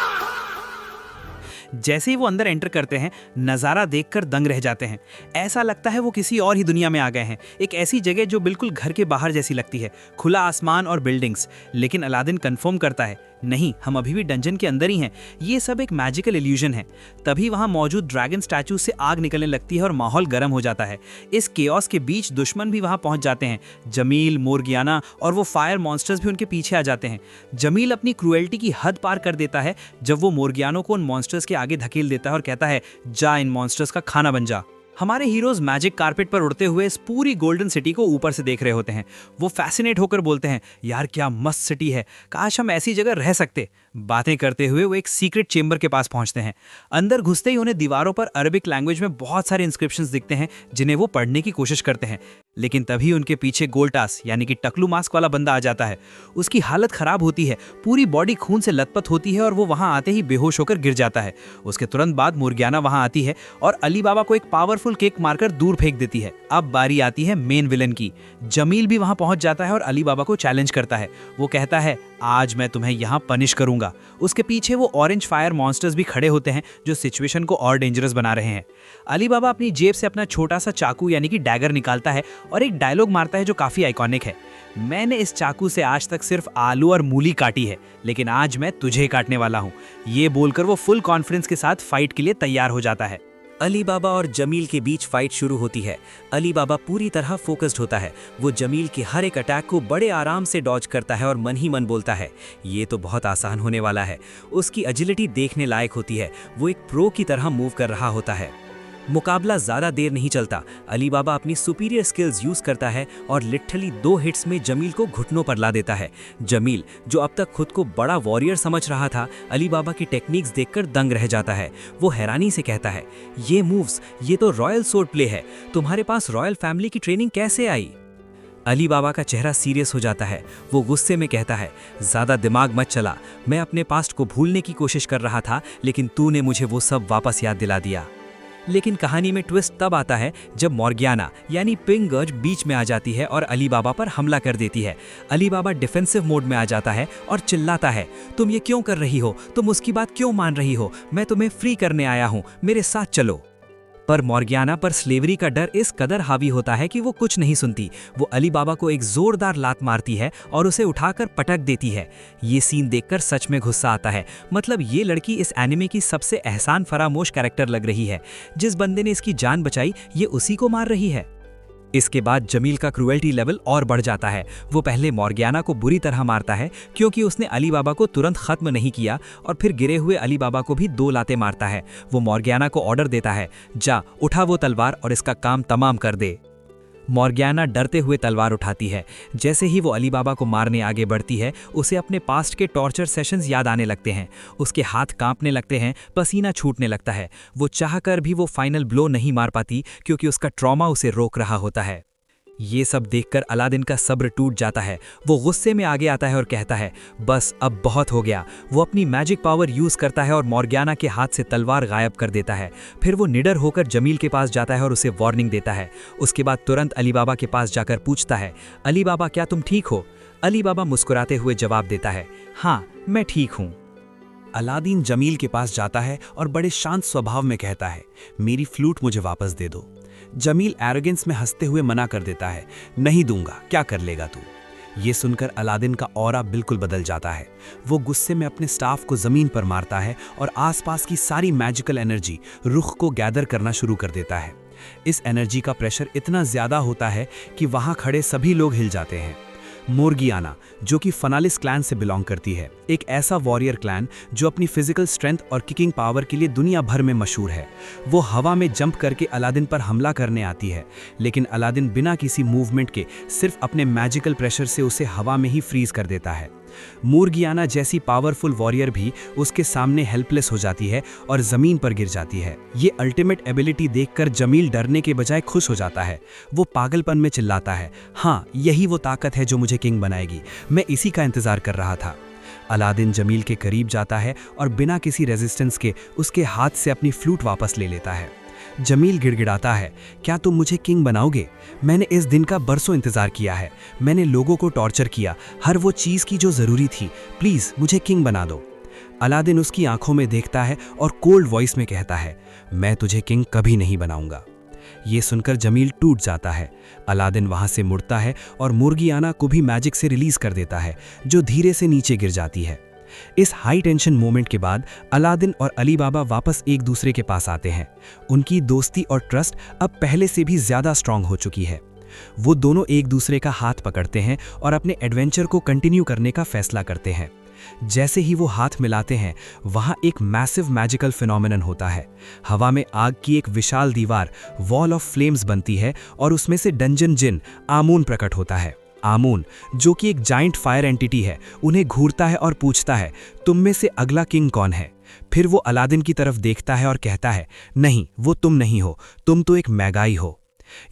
जैसे ही वो अंदर एंटर करते हैं, नज़ारा देखकर दंग रह जाते हैं। ऐसा लगता है वो किसी और ही दुनिया में आ गए हैं, एक ऐसी जगह जो बिल्कुल घर के बाहर जैसी लगती है, खुला आसमान और बिल्डिंग्स। लेकिन अलादीन कंफर्म करता है, नहीं, हम अभी भी डंजन के अंदर ही हैं, ये सब एक मैजिकल इल्यूजन है। तभी वहाँ मौजूद ड्रैगन स्टैचू से आग निकलने लगती है और माहौल गर्म हो जाता है। इस केओस के बीच दुश्मन भी वहाँ पहुँच जाते हैं। जमील, मोर्गियाना और वो फायर मॉन्स्टर्स भी उनके पीछे आ जाते हैं। जमील अपनी क्रूएल्टी की हद पार कर देता है जब वो मोर्गियानो को उन मॉन्स्टर्स के आगे धकेल देता है और कहता है, जा इन मॉन्स्टर्स का खाना बन जा। हमारे हीरोज मैजिक कारपेट पर उड़ते हुए इस पूरी गोल्डन सिटी को ऊपर से देख रहे होते हैं। वो फैसिनेट होकर बोलते हैं, यार क्या मस्त सिटी है, काश हम ऐसी जगह रह सकते। बातें करते हुए वो एक सीक्रेट चेंबर के पास पहुंचते हैं। अंदर घुसते ही उन्हें दीवारों पर अरबिक लैंग्वेज में बहुत सारे इंस्क्रिप्शंस दिखते हैं जिन्हें वो पढ़ने की कोशिश करते हैं। लेकिन तभी उनके पीछे गोल्टास यानी कि टकलू मास्क वाला बंदा आ जाता है। उसकी हालत खराब होती है, पूरी बॉडी खून से लथपथ होती है और वो वहां आते ही बेहोश होकर गिर जाता है। उसके तुरंत बाद मोर्गियाना वहां आती है और अली बाबा को एक पावरफुल केक मारकर दूर फेंक देती है। अब बारी आती है मेन विलन की। जमील भी वहां पहुंच जाता है और अली बाबा को चैलेंज करता है। वो कहता है, आज मैं तुम्हें यहाँ पनिश करूंगा। उसके पीछे वो ऑरेंज फायर मॉन्स्टर्स भी खड़े होते हैं जो सिचुएशन को और डेंजरस बना रहे हैं। अली बाबा अपनी जेब से अपना छोटा सा चाकू यानी कि डैगर निकालता है और एक डायलॉग मारता है जो काफी आइकॉनिक है, मैंने इस चाकू से आज तक सिर्फ आलू और मूली काटी है, लेकिन आज मैं तुझे काटने वाला हूँ। ये बोलकर वो फुल कॉन्फिडेंस के साथ फाइट के लिए तैयार हो जाता है। अली बाबा और जमील के बीच फाइट शुरू होती है। अली बाबा पूरी तरह फोकस्ड होता है। वो जमील के हर एक अटैक को बड़े आराम से डॉज करता है और मन ही मन बोलता है, ये तो बहुत आसान होने वाला है। उसकी एजिलिटी देखने लायक होती है। वो एक प्रो की तरह मूव कर रहा होता है। मुकाबला ज़्यादा देर नहीं चलता। अली बाबा अपनी सुपीरियर स्किल्स यूज़ करता है और लिटरली 2 हिट्स में जमील को घुटनों पर ला देता है। जमील, जो अब तक खुद को बड़ा वॉरियर समझ रहा था, अली बाबा की टेक्निक्स देखकर दंग रह जाता है। वो हैरानी से कहता है, ये मूव्स, ये तो रॉयल सोर्ड प्ले है। तुम्हारे पास रॉयल फैमिली की ट्रेनिंग कैसे आई? अली बाबा का चेहरा सीरियस हो जाता है। वो गुस्से में कहता है, ज़्यादा दिमाग मत चला। मैं अपने पास्ट को भूलने की कोशिश कर रहा था, लेकिन तूने मुझे वो सब वापस याद दिला दिया। लेकिन कहानी में ट्विस्ट तब आता है जब मोर्गियाना यानी पिंक गर्ल बीच में आ जाती है और अली बाबा पर हमला कर देती है। अली बाबा डिफेंसिव मोड में आ जाता है और चिल्लाता है, तुम ये क्यों कर रही हो? तुम उसकी बात क्यों मान रही हो? मैं तुम्हें फ्री करने आया हूँ, मेरे साथ चलो। पर मोर्गियाना पर स्लेवरी का डर इस कदर हावी होता है कि वो कुछ नहीं सुनती। वो अली बाबा को एक जोरदार लात मारती है और उसे उठाकर पटक देती है। ये सीन देखकर सच में गुस्सा आता है। मतलब ये लड़की इस एनिमे की सबसे एहसान फरामोश कैरेक्टर लग रही है। जिस बंदे ने इसकी जान बचाई, ये उसी को मार रही है। इसके बाद जमील का क्रूएल्टी लेवल और बढ़ जाता है। वो पहले मोर्गियाना को बुरी तरह मारता है क्योंकि उसने अली बाबा को तुरंत खत्म नहीं किया, और फिर गिरे हुए अली बाबा को भी 2 लातें मारता है। वो मोर्गियाना को ऑर्डर देता है, जा उठा वो तलवार और इसका काम तमाम कर दे। मोर्गियाना डरते हुए तलवार उठाती है। जैसे ही वो अली बाबा को मारने आगे बढ़ती है, उसे अपने पास्ट के टॉर्चर सेशंस याद आने लगते हैं। उसके हाथ कांपने लगते हैं, पसीना छूटने लगता है। वो चाहकर भी वो फाइनल ब्लो नहीं मार पाती क्योंकि उसका ट्रॉमा उसे रोक रहा होता है। ये सब देखकर अलादीन का सब्र टूट जाता है। वो गुस्से में आगे आता है और कहता है, बस अब बहुत हो गया। वो अपनी मैजिक पावर यूज़ करता है और मोर्गियाना के हाथ से तलवार गायब कर देता है। फिर वो निडर होकर जमील के पास जाता है और उसे वार्निंग देता है। उसके बाद तुरंत अली बाबा के पास जाकर पूछता है, अली बाबा क्या तुम ठीक हो? अली बाबा मुस्कुराते हुए जवाब देता है, हाँ मैं ठीक हूँ। अलादीन जमील के पास जाता है और बड़े शांत स्वभाव में कहता है, मेरी फ्लूट मुझे वापस दे दो। जमील एरोगेंस में हंसते हुए मना कर देता है, नहीं दूंगा, क्या कर लेगा तू? ये सुनकर अलादीन का ऑरा बिल्कुल बदल जाता है। वो गुस्से में अपने स्टाफ को जमीन पर मारता है और आसपास की सारी मैजिकल एनर्जी रुख को गैदर करना शुरू कर देता है। इस एनर्जी का प्रेशर इतना ज्यादा होता है कि वहां खड़े सभी लोग हिल जाते हैं। मोर्गियाना, जो कि फनालिस क्लैन से बिलोंग करती है, एक ऐसा वॉरियर क्लैन जो अपनी फिजिकल स्ट्रेंथ और किकिंग पावर के लिए दुनिया भर में मशहूर है। वो हवा में जंप करके अलादीन पर हमला करने आती है, लेकिन अलादीन बिना किसी मूवमेंट के सिर्फ अपने मैजिकल प्रेशर से उसे हवा में ही फ्रीज कर देता है। मोर्गियाना जैसी पावरफुल वॉरियर भी उसके सामने हेल्पलेस हो जाती है और जमीन पर गिर जाती है। ये अल्टीमेट एबिलिटी देखकर जमील डरने के बजाय खुश हो जाता है। वो पागलपन में चिल्लाता है, हाँ, यही वो ताकत है जो मुझे किंग बनाएगी, मैं इसी का इंतजार कर रहा था। अलादीन जमील के करीब जाता है और बिना किसी रेजिस्टेंस के उसके हाथ से अपनी फ्लूट वापस ले लेता है। जमील गिड़गिड़ाता है, क्या तुम मुझे किंग बनाओगे? मैंने इस दिन का बरसों इंतजार किया है। मैंने लोगों को टॉर्चर किया, हर वो चीज़ की जो ज़रूरी थी। प्लीज़ मुझे किंग बना दो। अलादीन उसकी आंखों में देखता है और कोल्ड वॉइस में कहता है, मैं तुझे किंग कभी नहीं बनाऊंगा। ये सुनकर जमील टूट जाता है। अलादीन वहां से मुड़ता है और मोर्गियाना को भी मैजिक से रिलीज कर देता है, जो धीरे से नीचे गिर जाती है। इस हाई टेंशन मोमेंट के बाद अलादीन और अली बाबा वापस एक दूसरे के पास आते हैं। उनकी दोस्ती और ट्रस्ट अब पहले से भी ज्यादा स्ट्रांग हो चुकी है। वो दोनों एक दूसरे का हाथ पकड़ते हैं और अपने एडवेंचर को कंटिन्यू करने का फैसला करते हैं। जैसे ही वो हाथ मिलाते हैं, वहां एक मैसिव मैजिकल फिनोमिनन होता है। हवा में आग की एक विशाल दीवार, वॉल ऑफ फ्लेम्स बनती है और उसमें से डंजन जिन आमून प्रकट होता है। आमून, जो कि एक जाइंट फायर एंटिटी है, उन्हें घूरता है और पूछता है, तुम में से अगला किंग कौन है? फिर वो अलादीन की तरफ देखता है और कहता है, नहीं, वो तुम नहीं हो, तुम तो एक मैगाई हो।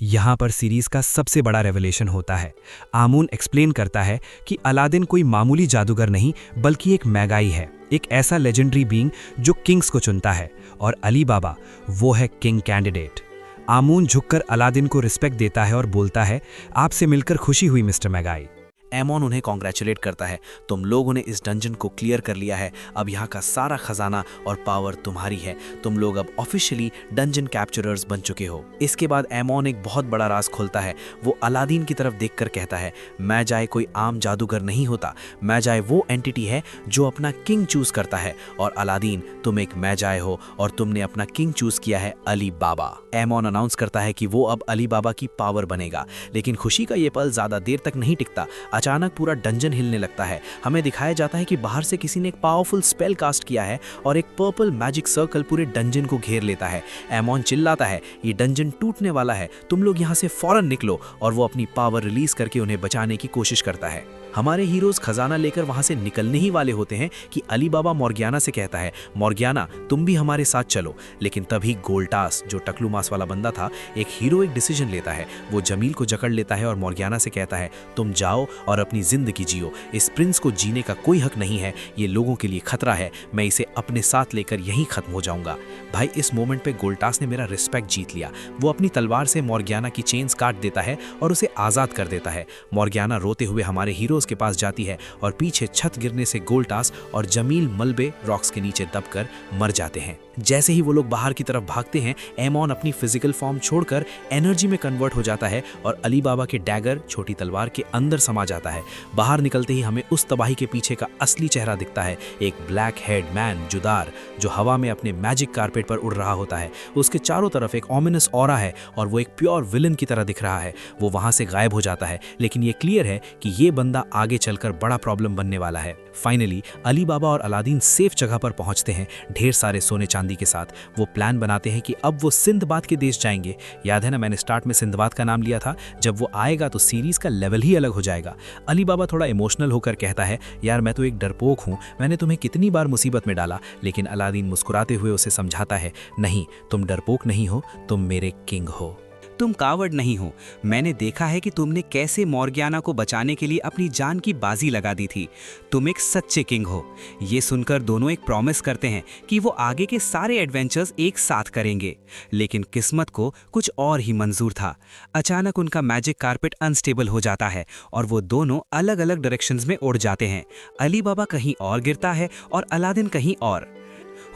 यहाँ पर सीरीज का सबसे बड़ा रेवलेशन होता है। आमून एक्सप्लेन करता है कि अलादीन कोई मामूली जादूगर नहीं, बल्कि एक मैगाई है, एक ऐसा लेजेंडरी बीइंग जो किंग्स को चुनता है, और अली बाबा वो है किंग कैंडिडेट। आमून झुककर अलादीन को रिस्पेक्ट देता है और बोलता है, आपसे मिलकर खुशी हुई मिस्टर मैगाई। एमोन उन्हें कॉन्ग्रेचुलेट करता है, तुम लोगों ने इस डंजन को क्लियर कर लिया है, अब यहाँ का सारा खजाना और पावर तुम्हारी है, तुम लोग अब ऑफिशियली डंजन कैप्चरर्स बन चुके हो। इसके बाद एमोन एक बहुत बड़ा राज खोलता है। वो अलादीन की तरफ देखकर कहता है, मैजाए कोई आम जादूगर नहीं होता, मैजाए वो एंटिटी है जो अपना किंग चूज करता है, और अलादीन तुम एक मैजाए हो और तुमने अपना किंग चूज किया है अली बाबा। एमोन अनाउंस करता है कि वो अब अली बाबा की पावर बनेगा, लेकिन खुशी का ये पल ज्यादा देर तक नहीं टिकता। अचानक पूरा डंजन हिलने लगता है। हमें दिखाया जाता है कि बाहर से किसी ने एक पावरफुल स्पेल कास्ट किया है और एक पर्पल मैजिक सर्कल पूरे डंजन को घेर लेता है। एमोन चिल्लाता है, ये डंजन टूटने वाला है, तुम लोग यहाँ से फौरन निकलो, और वो अपनी पावर रिलीज करके उन्हें बचाने की कोशिश करता है। हमारे हीरोज खजाना लेकर वहां से निकलने ही वाले होते हैं कि अली बाबा मोर्गियाना से कहता है, मोर्गियाना तुम भी हमारे साथ चलो। लेकिन तभी गोल्टास, जो टकलू मास वाला बंदा था, एक हीरोइक डिसीजन लेता है। वो जमील को जकड़ लेता है और मोर्गियाना से कहता है, तुम जाओ और अपनी जिंदगी जियो, इस प्रिंस को जीने का कोई हक नहीं है, ये लोगों के लिए खतरा है, मैं इसे अपने साथ लेकर यहीं खत्म हो जाऊंगा। भाई, इस मोमेंट पे गोल्टास ने मेरा रिस्पेक्ट जीत लिया। वो अपनी तलवार से मोर्गियाना की चेन्स काट देता है और उसे आजाद कर देता है। मोर्गियाना रोते हुए हमारे हीरोज के पास जाती है और पीछे छत गिरने से गोल्टास और जमील मलबे रॉक्स के नीचे दबकर मर जाते हैं। जैसे ही वो लोग बाहर की तरफ भागते हैं, एमोन अपनी फिजिकल फॉर्म छोड़कर एनर्जी में कन्वर्ट हो जाता है और अली बाबा के डैगर, छोटी तलवार, के अंदर समा जाता है। बाहर निकलते ही हमें उस तबाही के पीछे का असली चेहरा दिखता है, एक ब्लैक हेड मैन जुदार, जो हवा में अपने मैजिक कारपेट पर उड़ रहा होता है। उसके चारों तरफ एक ऑमिनस ऑरा है और वो एक प्योर विलन की तरह दिख रहा है। वो वहां से गायब हो जाता है, लेकिन ये क्लियर है कि ये बंदा आगे चलकर बड़ा प्रॉब्लम बनने वाला है। फाइनली अली बाबा और अलादीन सेफ जगह पर पहुंचते हैं, ढेर सारे सोने चांदी के साथ। वो प्लान बनाते हैं कि अब वो सिंदबाद के देश जाएंगे। याद है ना, मैंने स्टार्ट में सिंदबाद का नाम लिया था। जब वो आएगा तो सीरीज का लेवल ही अलग हो जाएगा। अली बाबा थोड़ा इमोशनल होकर कहता है, यार मैं तो एक डरपोक हूँ, मैंने तुम्हें कितनी बार मुसीबत में डाला। लेकिन अलादीन मुस्कुराते हुए उसे समझाता है, नहीं, तुम डरपोक नहीं हो, तुम मेरे किंग हो। तुम कावर्ड नहीं हो, मैंने देखा है कि तुमने कैसे मोर्गियाना को बचाने के लिए अपनी जान की बाजी लगा दी थी। तुम एक सच्चे किंग हो। ये सुनकर दोनों एक प्रॉमिस करते हैं कि वो आगे के सारे एडवेंचर्स एक साथ करेंगे। लेकिन किस्मत को कुछ और ही मंजूर था। अचानक उनका मैजिक कारपेट अनस्टेबल हो जाता है और वो दोनों अलग अलग डायरेक्शंस में उड़ जाते हैं। अली बाबा कहीं और गिरता है और अलादीन कहीं और।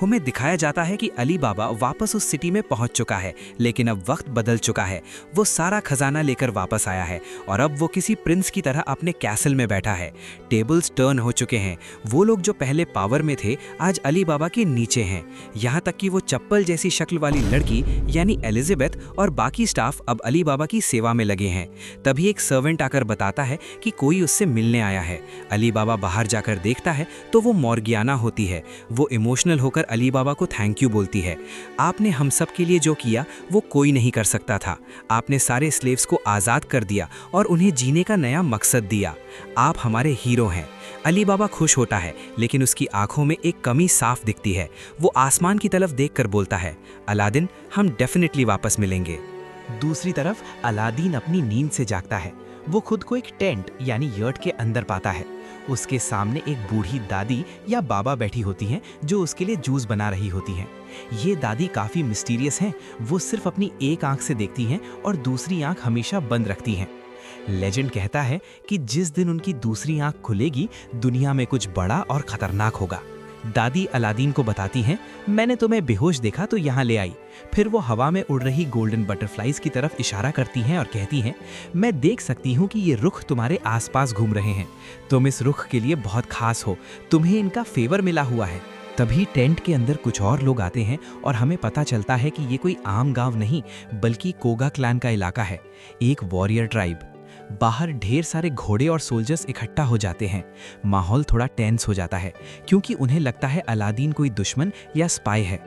हमें दिखाया जाता है कि अली बाबा वापस उस सिटी में पहुंच चुका है, लेकिन अब वक्त बदल चुका है। वो सारा खजाना लेकर वापस आया है और अब वो किसी प्रिंस की तरह अपने कैसल में बैठा है। टेबल्स टर्न हो चुके हैं। वो लोग जो पहले पावर में थे आज अली बाबा के नीचे हैं। यहाँ तक कि वो चप्पल जैसी शक्ल वाली लड़की यानी एलिजाबेथ और बाकी स्टाफ अब अली बाबा की सेवा में लगे हैं। तभी एक सर्वेंट आकर बताता है कि कोई उससे मिलने आया है। अली बाबा बाहर जाकर देखता है तो वो मॉर्गियाना होती है। वो इमोशनल होकर अली बाबा को थैंक यू बोलती है। आपने हम सब के लिए जो किया वो कोई नहीं कर सकता था। आपने सारे स्लेव्स को आज़ाद कर दिया और उन्हें जीने का नया मकसद दिया। आप हमारे हीरो हैं। अली बाबा खुश होता है, लेकिन उसकी आंखों में एक कमी साफ दिखती है। वो आसमान की तरफ देखकर बोलता है, अलादीन, हम डेफिनेटली वापस मिलेंगे। दूसरी तरफ अलादीन अपनी नींद से जागता है। वो खुद को एक टेंट यानी यर्ट के अंदर पाता है। उसके सामने एक बूढ़ी दादी या बाबा बैठी होती हैं जो उसके लिए जूस बना रही होती हैं। ये दादी काफ़ी मिस्टीरियस हैं। वो सिर्फ अपनी एक आंख से देखती हैं और दूसरी आंख हमेशा बंद रखती हैं। लेजेंड कहता है कि जिस दिन उनकी दूसरी आंख खुलेगी दुनिया में कुछ बड़ा और खतरनाक होगा। दादी अलादीन को बताती हैं, मैंने तुम्हें बेहोश देखा तो यहाँ ले आई। फिर वो हवा में उड़ रही गोल्डन बटरफ्लाइज की तरफ इशारा करती हैं और कहती हैं, मैं देख सकती हूँ कि ये रुख तुम्हारे आसपास घूम रहे हैं। तुम इस रुख के लिए बहुत खास हो। तुम्हें इनका फेवर मिला हुआ है। तभी टेंट के अंदर कुछ और लोग आते हैं और हमें पता चलता है कि ये कोई आम गांव नहीं बल्कि कोगा क्लैन का इलाका है, एक वॉरियर ट्राइब। बाहर ढेर सारे घोड़े और सोल्जर्स इकट्ठा हो जाते हैं। माहौल थोड़ा टेंस हो जाता है क्योंकि उन्हें लगता है अलादीन कोई दुश्मन या स्पाई है।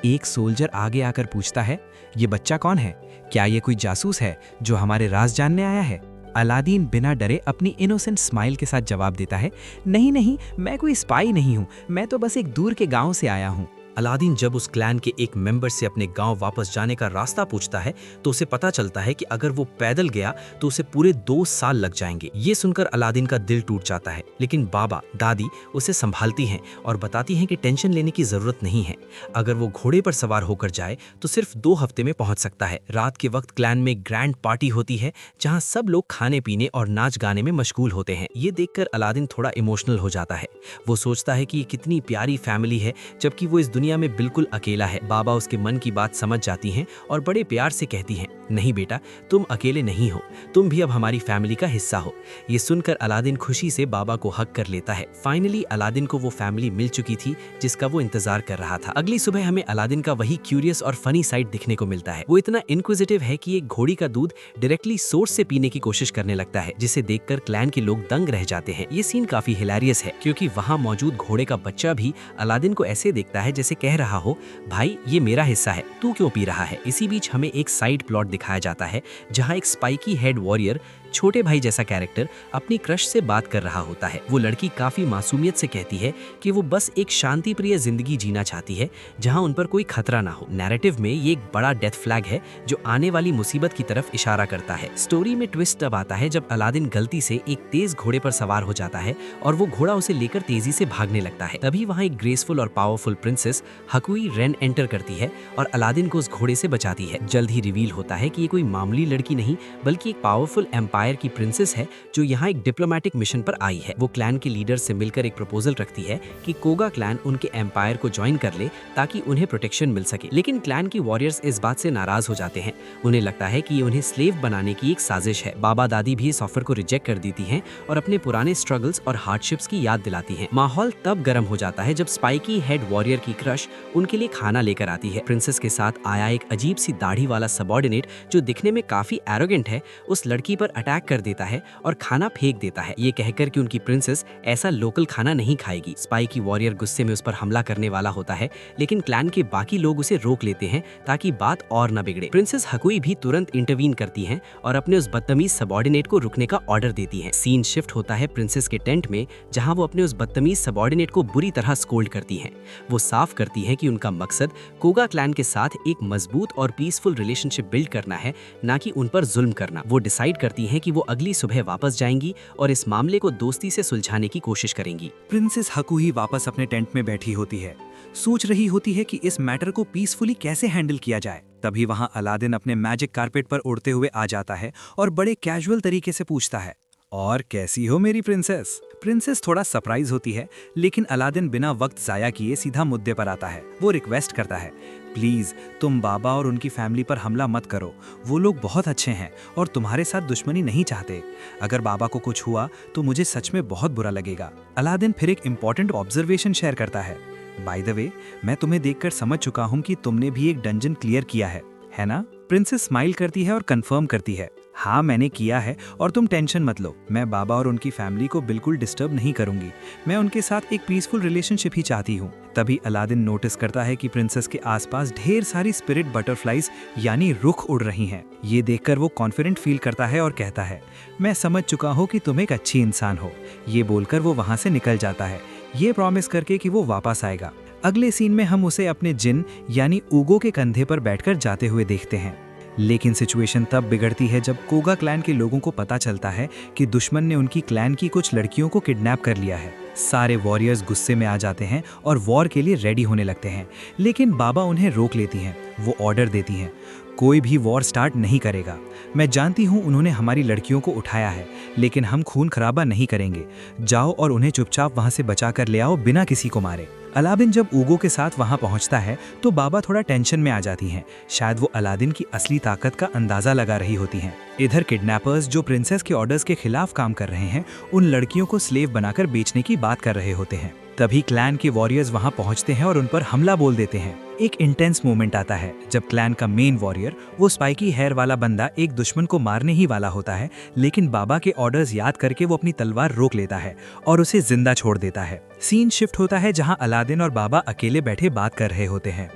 एक सोल्जर आगे आकर पूछता है, ये बच्चा कौन है? क्या ये कोई जासूस है जो हमारे राज जानने आया है? अलादीन बिना डरे अपनी इनोसेंट स्माइल के साथ जवाब देता है, नहीं नहीं, मैं कोई स्पाई नहीं हूँ, मैं तो बस एक दूर के गाँव से आया हूँ। अलादीन जब उस क्लैन के एक मेंबर से अपने गांव वापस जाने का रास्ता पूछता है तो उसे पता चलता है कि अगर वो पैदल गया तो उसे पूरे 2 साल लग जाएंगे। ये सुनकर अलादीन का दिल टूट जाता है, लेकिन बाबा दादी उसे संभालती हैं और बताती हैं कि टेंशन लेने की जरूरत नहीं है। अगर वो घोड़े पर सवार होकर जाए तो सिर्फ 2 हफ्ते में पहुंच सकता है। रात के वक्त क्लैन में ग्रैंड पार्टी होती है जहाँ सब लोग खाने पीने और नाच गाने में मशगूल होते हैं। ये देखकर अलादीन थोड़ा इमोशनल हो जाता है। वो सोचता है कि ये कितनी प्यारी फैमिली है जबकि वो इस दुनिया में बिल्कुल अकेला है। बाबा उसके मन की बात समझ जाती हैं और बड़े प्यार से कहती हैं, नहीं बेटा, तुम अकेले नहीं हो, तुम भी अब हमारी फैमिली का हिस्सा हो। ये सुनकर अलादीन खुशी से बाबा को हक कर लेता है। फाइनली अलादीन को वो फैमिली मिल चुकी थी जिसका वो इंतजार कर रहा था। अगली सुबह हमें अलादीन का वही क्यूरियस और फनी साइड दिखने को मिलता है। वो इतना इनक्विजिटिव है कि एक घोड़ी का दूध डायरेक्टली सोर्स से पीने की कोशिश करने लगता है, जिसे देखकर क्लैन के लोग दंग रह जाते हैं। ये सीन काफी हिलेरियस है क्योंकि वहाँ मौजूद घोड़े का बच्चा भी अलादीन को ऐसे देखता है जैसे कह रहा हो, भाई ये मेरा हिस्सा है, तू क्यों पी रहा है? इसी बीच हमें एक साइड प्लॉट दिखाया जाता है जहां एक स्पाइकी हेड वॉरियर छोटे भाई जैसा कैरेक्टर अपनी क्रश से बात कर रहा होता है। वो लड़की काफी मासूमियत से कहती है कि वो बस एक शांति प्रिय जिंदगी जीना चाहती है जहां उन पर कोई खतरा ना हो। नैरेटिव में ये एक बड़ा डेथ फ्लैग है जो आने वाली मुसीबत की तरफ इशारा करता है। स्टोरी में ट्विस्ट तब आता है जब अलादीन गलती से एक तेज घोड़े पर सवार हो जाता है और वो घोड़ा उसे लेकर तेजी से भागने लगता है। तभी वहाँ एक ग्रेसफुल और पावरफुल प्रिंसेस हकुई रेन एंटर करती है और अलादीन को उस घोड़े से बचाती है। जल्द ही रिवील होता है कि ये कोई मामूली लड़की नहीं बल्कि एक पावरफुल एम्पायर की प्रिंसेस है जो यहाँ एक डिप्लोमेटिक मिशन पर आई है। वो क्लैन के लीडर से मिलकर एक प्रपोजल रखती है कि कोगा क्लैन उनके एम्पायर को ज्वाइन कर ले ताकि उन्हें प्रोटेक्शन मिल सके। लेकिन क्लैन की वॉरियर्स इस बात से नाराज हो जाते हैं। उन्हें लगता है कि ये उन्हें स्लेव बनाने की एक साजिश है। बाबा दादी भी इस ऑफर को रिजेक्ट कर देती हैं और अपने पुराने स्ट्रगल्स और हार्डशिप्स की याद दिलाती हैं। माहौल तब गर्म हो जाता है जब स्पाइकी हेड वॉरियर की क्रश उनके लिए खाना लेकर आती है। प्रिंसेस के साथ आया एक अजीब सी दाढ़ी वाला सबॉर्डिनेट जो दिखने में काफी एरोगेंट है उस लड़की पर अटैक कर देता है और खाना फेंक देता है, ये कहकर कि उनकी प्रिंसेस ऐसा लोकल खाना नहीं खाएगी। स्पाइकी वॉरियर गुस्से में उस पर हमला करने वाला होता है, लेकिन क्लैन के बाकी लोग उसे रोक लेते हैं ताकि बात और न बिगड़े। प्रिंसेस हकुई भी तुरंत इंटरवीन करती हैं और अपने उस बदतमीज सबॉर्डिनेट को रुकने का ऑर्डर देती हैं। सीन शिफ्ट होता है प्रिंसेस के टेंट में जहां वो अपने उस बदतमीज सबॉर्डिनेट को बुरी तरह स्कोल्ड करती हैं। वो साफ करती हैं कि उनका मकसद कोगा क्लैन के साथ एक मजबूत और पीसफुल रिलेशनशिप बिल्ड करना है, ना कि उन पर जुल्म करना। वो डिसाइड करती हैं कि वो अगली सुबह वापस जाएंगी और इस मामले को दोस्ती से सुलझाने की कोशिश करेंगी। प्रिंसेस हकुई वापस अपने टेंट में बैठी होती है, सोच रही होती है कि इस मैटर को पीसफुली कैसे हैंडल किया जाए। तभी वहां अलादीन अपने मैजिक कारपेट पर उड़ते हुए आ जाता है और बड़े कैजुअल तरीके से पूछता है, और कैसी हो मेरी प्रिंसेस? प्रिंसेस थोड़ा सरप्राइज होती है, लेकिन अलादीन बिना वक्त जाया किए सीधा मुद्दे पर आता है। वो रिक्वेस्ट करता है, प्लीज तुम बाबा और उनकी फैमिली पर हमला मत करो। वो लोग बहुत अच्छे हैं और तुम्हारे साथ दुश्मनी नहीं चाहते। अगर बाबा को कुछ हुआ तो मुझे सच में बहुत बुरा लगेगा। अलादीन फिर एक इम्पॉर्टेंट ऑब्जर्वेशन शेयर करता है, बाय द वे मैं तुम्हें देखकर समझ चुका हूँ कि तुमने भी एक डंजन क्लियर किया है ना? प्रिंसेस स्माइल करती है और कंफर्म करती है, हाँ मैंने किया है और तुम टेंशन मत लो, मैं बाबा और उनकी फैमिली को बिल्कुल डिस्टर्ब नहीं करूंगी। मैं उनके साथ एक पीसफुल रिलेशनशिप ही चाहती हूँ। तभी अलादीन नोटिस करता है कि प्रिंसेस के आसपास ढेर सारी स्पिरिट बटरफ्लाइज यानी रुख उड़ रही हैं। ये देखकर वो कॉन्फिडेंट फील करता है और कहता है, मैं समझ चुका हूँ कि तुम एक अच्छी इंसान हो। ये बोलकर वो वहाँ से निकल जाता है, ये प्रॉमिस करके कि वो वापस आएगा। अगले सीन में हम उसे अपने जिन यानी ऊगो के कंधे पर बैठकर जाते हुए देखते हैं। लेकिन सिचुएशन तब बिगड़ती है जब कोगा क्लैन के लोगों को पता चलता है कि दुश्मन ने उनकी क्लैन की कुछ लड़कियों को किडनैप कर लिया है। सारे वॉरियर्स गुस्से में आ जाते हैं और वॉर के लिए रेडी होने लगते हैं, लेकिन बाबा उन्हें रोक लेती हैं। वो ऑर्डर देती हैं, कोई भी वॉर स्टार्ट नहीं करेगा। मैं जानती हूँ उन्होंने हमारी लड़कियों को उठाया है, लेकिन हम खून खराबा नहीं करेंगे। जाओ और उन्हें चुपचाप वहाँ से बचा कर ले आओ बिना किसी को मारे। अलादीन जब ऊगो के साथ वहां पहुंचता है तो बाबा थोड़ा टेंशन में आ जाती हैं। शायद वो अलादीन की असली ताकत का अंदाजा लगा रही होती हैं। इधर किडनैपर्स जो प्रिंसेस के ऑर्डर्स के खिलाफ काम कर रहे हैं, उन लड़कियों को स्लेव बनाकर बेचने की बात कर रहे होते हैं। तभी क्लैन के वॉरियर्स वहां पहुंचते हैं और उन पर हमला बोल देते हैं। एक इंटेंस मोमेंट आता है जब क्लैन का मेन वॉरियर, वो स्पाइकी हेयर वाला बंदा, एक दुश्मन को मारने ही वाला होता है, लेकिन बाबा के ऑर्डर्स याद करके वो अपनी तलवार रोक लेता है और उसे जिंदा छोड़ देता है। सीन शिफ्ट होता है जहां अलादीन और बाबा अकेले बैठे बात कर रहे होते हैं।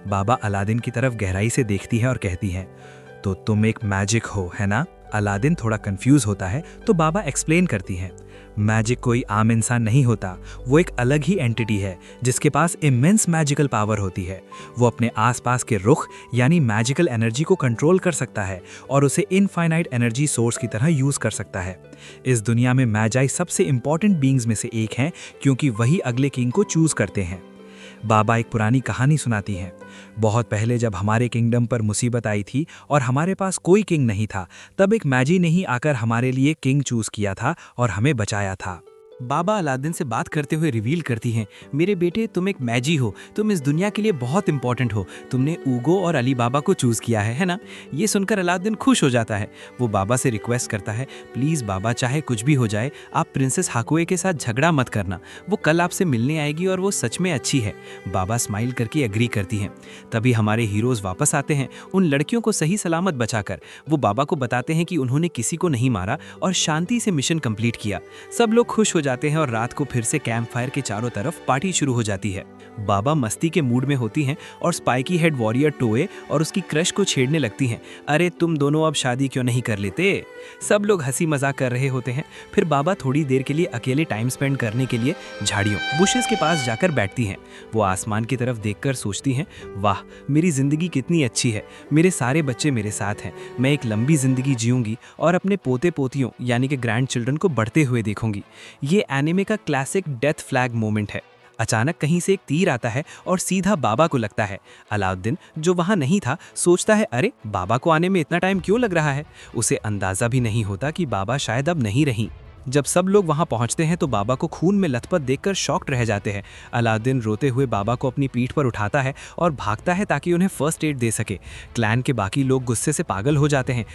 बाबा अलादीन की तरफ गहराई से देखती है और कहती है, तो तुम एक मैजिक हो, है ना? अलादीन थोड़ा कंफ्यूज होता है तो बाबा एक्सप्लेन करती हैं, मैजिक कोई आम इंसान नहीं होता, वो एक अलग ही एंटिटी है जिसके पास इमेंस मैजिकल पावर होती है। वो अपने आसपास के रुख यानी मैजिकल एनर्जी को कंट्रोल कर सकता है और उसे इनफाइनाइट एनर्जी सोर्स की तरह यूज कर सकता है। इस दुनिया में मैजाई सबसे इंपॉर्टेंट बीइंग्स में से एक हैं, क्योंकि वही अगले किंग को चूज करते हैं। बाबा एक पुरानी कहानी सुनाती हैं। बहुत पहले जब हमारे किंगडम पर मुसीबत आई थी और हमारे पास कोई किंग नहीं था, तब एक मैजी ने ही आकर हमारे लिए किंग चूज किया था और हमें बचाया था। बाबा अलादीन से बात करते हुए रिवील करती हैं, मेरे बेटे तुम एक मैजी हो, तुम इस दुनिया के लिए बहुत इंपॉर्टेंट हो, तुमने ऊगो और अली बाबा को चूज किया है ना? ये सुनकर अलादीन खुश हो जाता है। वो बाबा से रिक्वेस्ट करता है, प्लीज बाबा, चाहे कुछ भी हो जाए, आप प्रिंसेस हाकुए के साथ झगड़ा मत करना, वो कल आपसे मिलने आएगी और वो सच में अच्छी है। बाबा स्माइल करके एग्री करती हैं। तभी हमारे हीरोज वापस आते हैं, उन लड़कियों को सही सलामत बचाकर। वो बाबा को बताते हैं कि उन्होंने किसी को नहीं मारा और शांति से मिशन कंप्लीट किया। सब लोग खुश हो जाते हैं और रात को फिर से कैंप फायर के चारों तरफ पार्टी शुरू हो जाती है। बाबा मस्ती के मूड में होती हैं और स्पाइकी हेड वॉरियर टोए और उसकी क्रश को छेड़ने लगती हैं, अरे तुम दोनों अब शादी क्यों नहीं कर लेते? सब लोग हंसी मजाक कर रहे होते हैं। फिर बाबा थोड़ी देर के लिए अकेले टाइम स्पेंड करने के लिए झाड़ियों बुशेस के पास जाकर बैठती हैं। वो आसमान की तरफ देखकर सोचती हैं, वाह मेरी जिंदगी कितनी अच्छी है, मेरे सारे बच्चे मेरे साथ हैं, मैं एक लंबी जिंदगी जीऊंगी और अपने पोते पोतियों यानी कि ग्रैंड चिल्ड्रन को बढ़ते हुए देखूंगी। ये एनिमे का क्लासिक डेथ फ्लैग मोमेंट है। अचानक कहीं से एक तीर आता है और सीधा बाबा को लगता है। अलाउद्दीन जो वहां नहीं था सोचता है, अरे बाबा को आने में इतना टाइम क्यों लग रहा है? उसे अंदाजा भी नहीं होता कि बाबा शायद अब नहीं रहीं। जब सब लोग वहां पहुंचते हैं तो बाबा को खून में लथपथ देखकर शॉक्ड रह जाते हैं। अलाउद्दीन रोते हुए बाबा को अपनी पीठ पर उठाता है और भागता है ताकि उन्हें फर्स्ट एड दे सके। क्लैन के बाकी लोग गुस्से से पागल हो जाते हैं।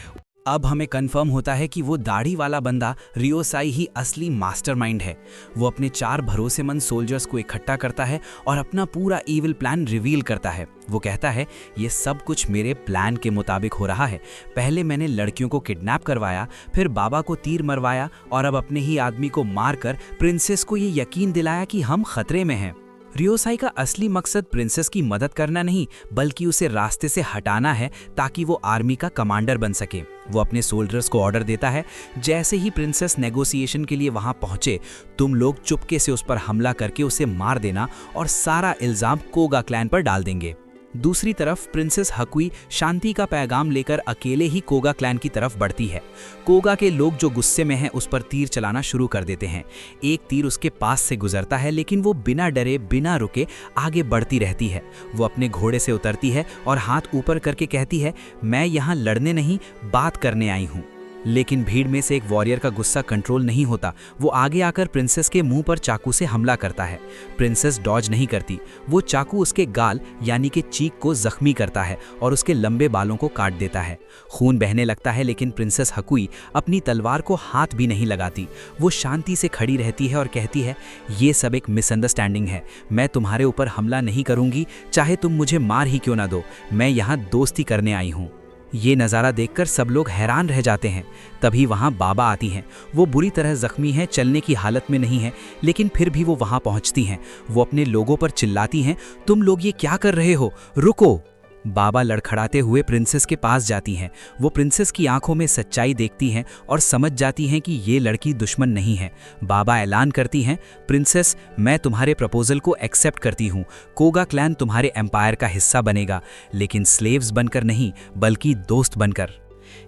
अब हमें कंफर्म होता है कि वो दाढ़ी वाला बंदा रियोसाई ही असली मास्टरमाइंड है। वो अपने 4 भरोसेमंद सोल्जर्स को इकट्ठा करता है और अपना पूरा इविल प्लान रिवील करता है। वो कहता है, ये सब कुछ मेरे प्लान के मुताबिक हो रहा है। पहले मैंने लड़कियों को किडनैप करवाया, फिर बाबा को तीर मरवाया और अब अपने ही आदमी को मारकर प्रिंसेस को ये यकीन दिलाया कि हम खतरे में हैं। रियोसाई का असली मकसद प्रिंसेस की मदद करना नहीं, बल्कि उसे रास्ते से हटाना है ताकि वो आर्मी का कमांडर बन सके। वो अपने सोल्जर्स को ऑर्डर देता है, जैसे ही प्रिंसेस नेगोशिएशन के लिए वहां पहुंचे, तुम लोग चुपके से उस पर हमला करके उसे मार देना और सारा इल्जाम कोगा क्लैन पर डाल देंगे। दूसरी तरफ प्रिंसेस हकुई शांति का पैगाम लेकर अकेले ही कोगा क्लैन की तरफ बढ़ती है। कोगा के लोग जो गुस्से में हैं उस पर तीर चलाना शुरू कर देते हैं। एक तीर उसके पास से गुजरता है, लेकिन वो बिना डरे बिना रुके आगे बढ़ती रहती है। वो अपने घोड़े से उतरती है और हाथ ऊपर करके कहती है, मैं यहाँ लड़ने नहीं बात करने आई हूँ। लेकिन भीड़ में से एक वॉरियर का गुस्सा कंट्रोल नहीं होता। वो आगे आकर प्रिंसेस के मुंह पर चाकू से हमला करता है। प्रिंसेस डॉज नहीं करती। वो चाकू उसके गाल यानी कि चीक को जख्मी करता है और उसके लंबे बालों को काट देता है। खून बहने लगता है, लेकिन प्रिंसेस हकुई अपनी तलवार को हाथ भी नहीं लगाती। वो शांति से खड़ी रहती है और कहती है, ये सब एक मिसअंडरस्टैंडिंग है। मैं तुम्हारे ऊपर हमला नहीं करूंगी, चाहे तुम मुझे मार ही क्यों ना दो। मैं यहाँ दोस्ती करने आई हूँ। ये नज़ारा देखकर सब लोग हैरान रह जाते हैं। तभी वहाँ बाबा आती हैं। वो बुरी तरह जख्मी हैं, चलने की हालत में नहीं है, लेकिन फिर भी वो वहाँ पहुँचती हैं। वो अपने लोगों पर चिल्लाती हैं, तुम लोग ये क्या कर रहे हो, रुको। बाबा लड़खड़ाते हुए प्रिंसेस के पास जाती हैं। वो प्रिंसेस की आंखों में सच्चाई देखती हैं और समझ जाती हैं कि ये लड़की दुश्मन नहीं है। बाबा ऐलान करती हैं, प्रिंसेस, मैं तुम्हारे प्रपोजल को एक्सेप्ट करती हूँ। कोगा क्लैन तुम्हारे एम्पायर का हिस्सा बनेगा, लेकिन स्लेव्स बनकर नहीं, बल्कि दोस्त बनकर।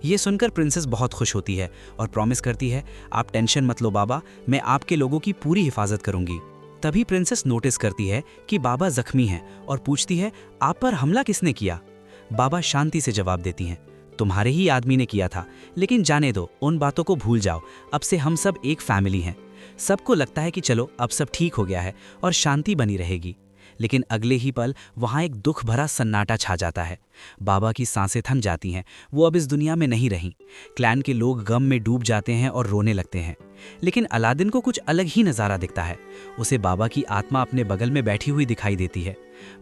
ये सुनकर प्रिंसेस बहुत खुश होती है और प्रॉमिस करती है, आप टेंशन मत लो बाबा, मैं आपके लोगों की पूरी हिफाजत करूंगी। तभी प्रिंसेस नोटिस करती है कि बाबा जख्मी हैं और पूछती है, आप पर हमला किसने किया? बाबा शांति से जवाब देती हैं, तुम्हारे ही आदमी ने किया था, लेकिन जाने दो, उन बातों को भूल जाओ। अब से हम सब एक फैमिली हैं। सबको लगता है कि चलो अब सब ठीक हो गया है और शांति बनी रहेगी। लेकिन अगले ही पल वहाँ एक दुख भरा सन्नाटा छा जाता है। बाबा की सांसें थम जाती हैं। वो अब इस दुनिया में नहीं रहीं। क्लैन के लोग गम में डूब जाते हैं और रोने लगते हैं। लेकिन अलादीन को कुछ अलग ही नज़ारा दिखता है। उसे बाबा की आत्मा अपने बगल में बैठी हुई दिखाई देती है।